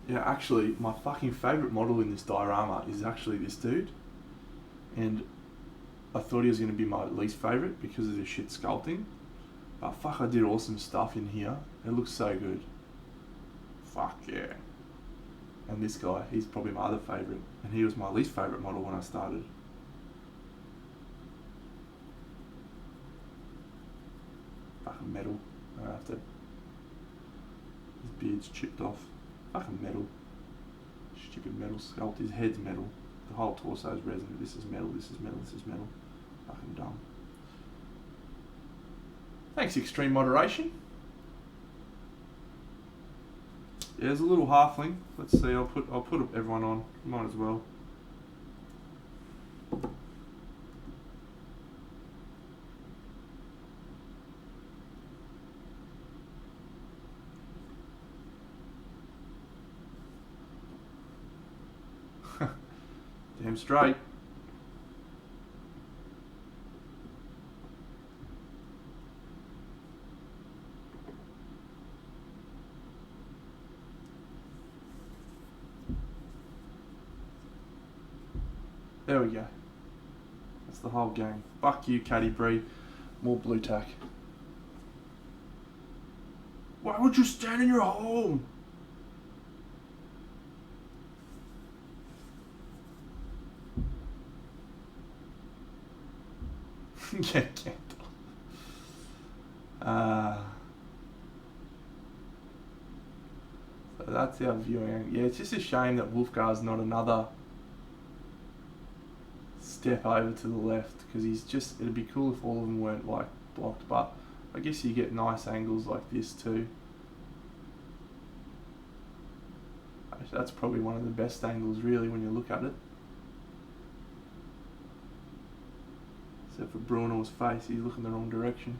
Yeah, actually, my fucking favourite model in this diorama is actually this dude. And I thought he was going to be my least favourite because of the shit sculpting. But fuck, I did awesome stuff in here. It looks so good. Fuck yeah. And this guy, he's probably my other favourite. And he was my least favourite model when I started. Fucking metal. I have to... His beard's chipped off. Fucking metal. Stupid metal sculpt. His head's metal. The whole torso's resin. This is metal, this is metal, this is metal. Fucking dumb. Thanks, Extreme Moderation. Yeah, there's a little halfling. Let's see, I'll put everyone on. Might as well. Damn straight. There we go. That's the whole game. Fuck you, Caddy Bree. More blue tack. Why would you stand in your home? Yeah, can't. So that's our viewing. Yeah, it's just a shame that Wolfgar's not another step over to the left because it'd be cool if all of them weren't like blocked, but I guess you get nice angles like this too. Actually, that's probably one of the best angles really when you look at it. Except for Bruno's face, he's looking the wrong direction.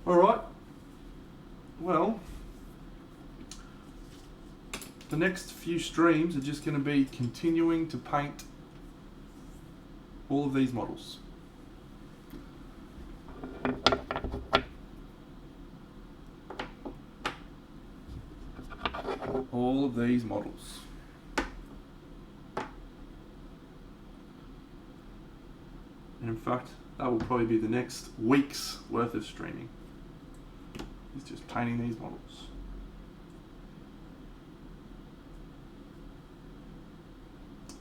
Alright, well, the next few streams are just going to be continuing to paint all of these models. All of these models. And in fact, that will probably be the next week's worth of streaming. It's just painting these models.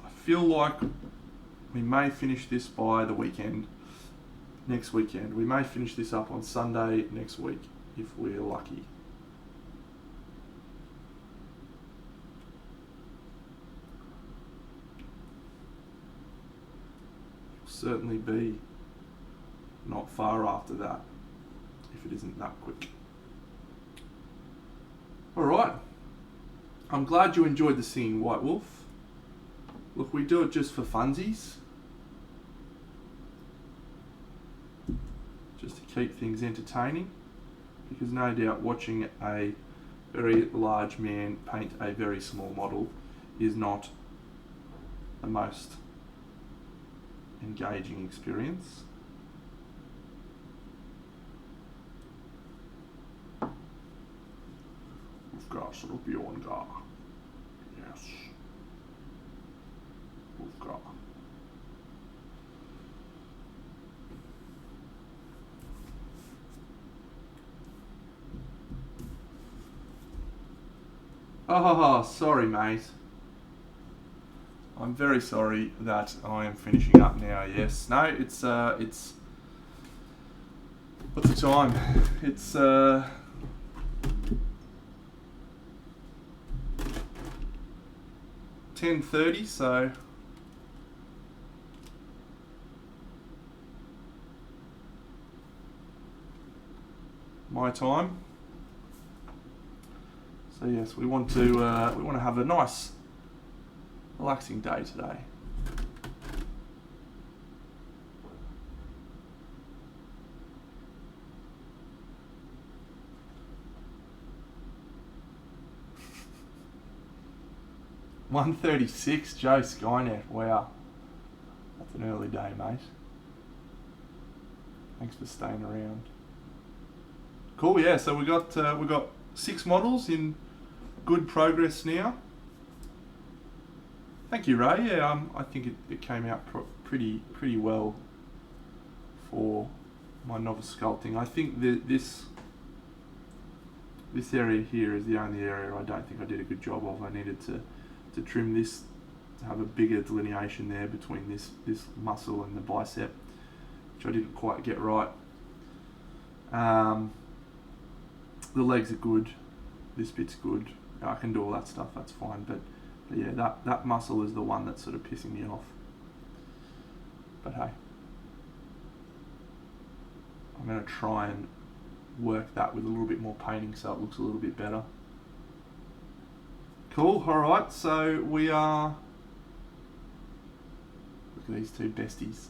I feel like we may finish this by the weekend, next weekend. We may finish this up on Sunday next week, if we're lucky. Certainly be not far after that, if it isn't that quick. Alright, I'm glad you enjoyed the Singing White Wolf. Look, we do it just for funsies. Just to keep things entertaining. Because no doubt watching a very large man paint a very small model is not the most engaging experience. Bjorngar. Yes. Wolfgar. Oh, sorry, mate. I'm very sorry that I am finishing up now. Yes. No, it's what's the time? It's 10:30, so my time. So yes, we want to have a nice, relaxing day today. $136, Joe Skynet. Wow, that's an early day, mate. Thanks for staying around. Cool. Yeah. So we got 6 models in good progress now. Thank you, Ray. Yeah, I think it came out pretty well for my novice sculpting. I think this area here is the only area I don't think I did a good job of. I needed to trim this to have a bigger delineation there between this muscle and the bicep, which I didn't quite get right. The legs are good, this bit's good, I can do all that stuff, that's fine, but yeah, that muscle is the one that's sort of pissing me off. But hey, I'm going to try and work that with a little bit more painting so it looks a little bit better. Cool, alright, so we are... Look at these two besties.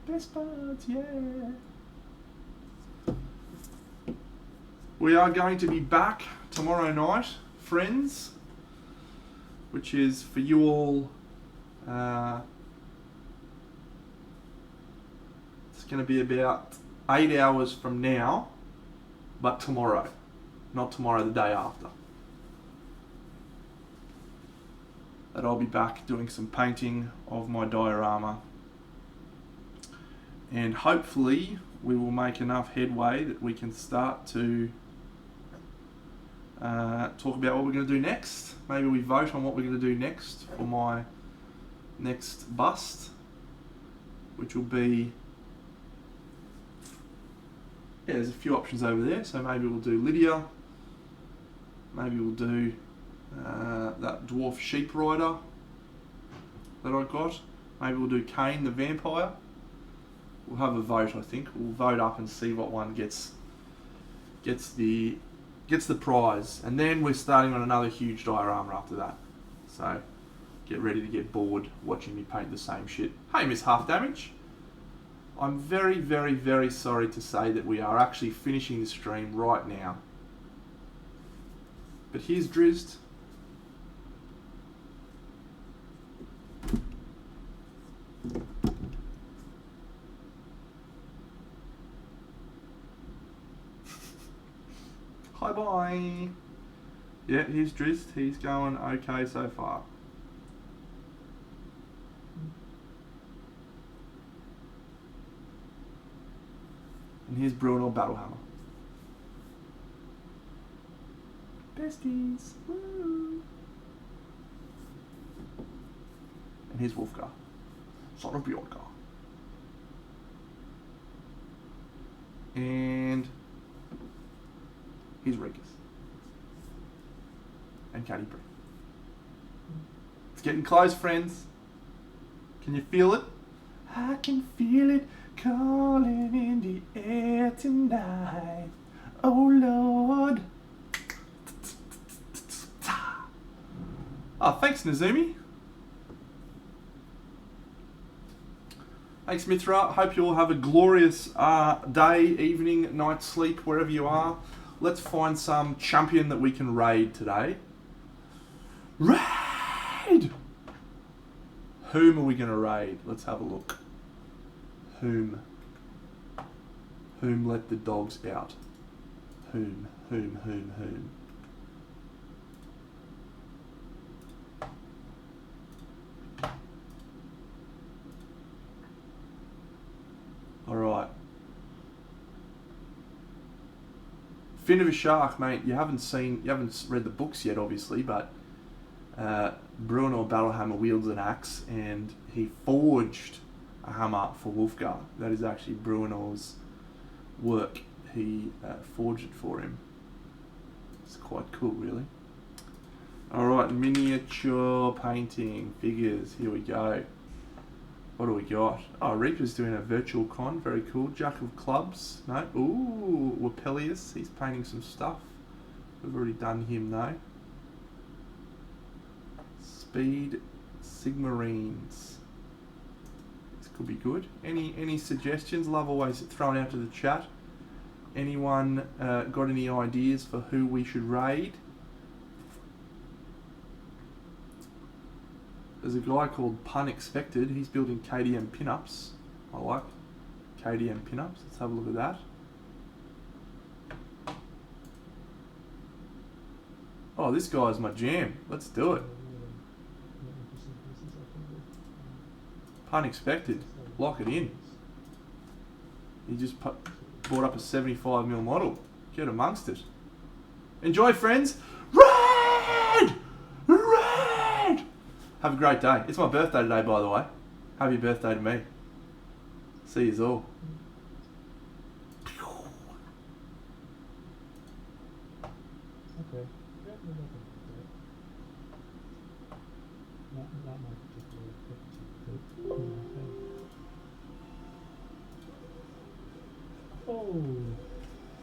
Best buds, yeah! We are going to be back tomorrow night, friends, which is for you all, it's going to be about 8 hours from now, but tomorrow, not tomorrow, the day after. That I'll be back doing some painting of my diorama, and hopefully we will make enough headway that we can start to talk about what we're going to do next. Maybe we vote on what we're going to do next for my next bust, which will be, yeah, there's a few options over there. So maybe we'll do Lydia. Maybe we'll do that dwarf sheep rider that I got. Maybe we'll do Kane the vampire. We'll have a vote, I think. We'll vote up and see what one gets the prize. And then we're starting on another huge diorama after that. So get ready to get bored watching me paint the same shit. Hey, Miss Half Damage. I'm very, very, very sorry to say that we are actually finishing the stream right now. But here's DRIZZT. Hi bye. Yeah, here's DRIZZT. He's going okay so far. And here's Bruno Battlehammer. Besties. Woo. And here's Wolfgar. Son of Bjorka. And here's Regas. And Caddy Bree. It's getting close, friends. Can you feel it? I can feel it calling in the air tonight. Oh Lord. Oh, thanks, Nazumi. Thanks, Mithra. Hope you all have a glorious day, evening, night's sleep, wherever you are. Let's find some champion that we can raid today. Raid! Whom are we going to raid? Let's have a look. Whom let the dogs out? Whom? Alright. Fin of a Shark, mate. You haven't read the books yet, obviously, but Bruno Battlehammer wields an axe and he forged a hammer for Wolfgar. That is actually Bruno's work. He forged it for him. It's quite cool, really. Alright, miniature painting, figures, here we go. What do we got? Oh, Reaper's doing a virtual con, very cool. Jack of Clubs, no. Ooh, Wapelius, he's painting some stuff. We've already done him, though. Speed Sigmarines. This could be good. Any suggestions? Love always throwing out to the chat. Anyone got any ideas for who we should raid? There's a guy called Pun Expected. He's building KDM pinups. I like KDM pinups. Let's have a look at that. Oh, this guy's my jam. Let's do it. Pun Expected. Lock it in. He just brought up a 75mm model. Get amongst it. Enjoy, friends. Raid! Raid! Have a great day. It's my birthday today, by the way. Happy birthday to me. See yous all. Okay. Not my particular thing. Oh,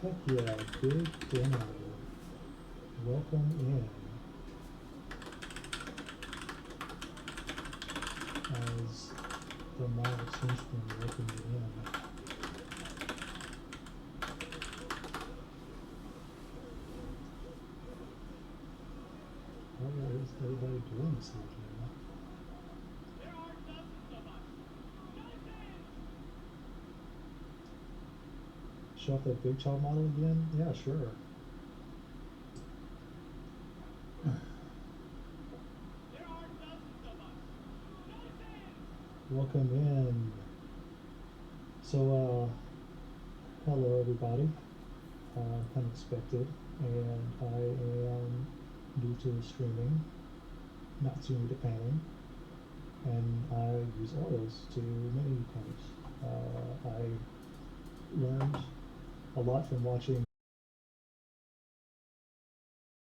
heck yeah, big demo. Welcome in. As the model seems to be welcoming you in. What is everybody doing this evening? Show off that big child model again? Yeah, sure. Welcome in. So, hello everybody. Unexpected, and I am, due to the streaming, not seeing the painting. and I use oils to many times. I learned a lot from watching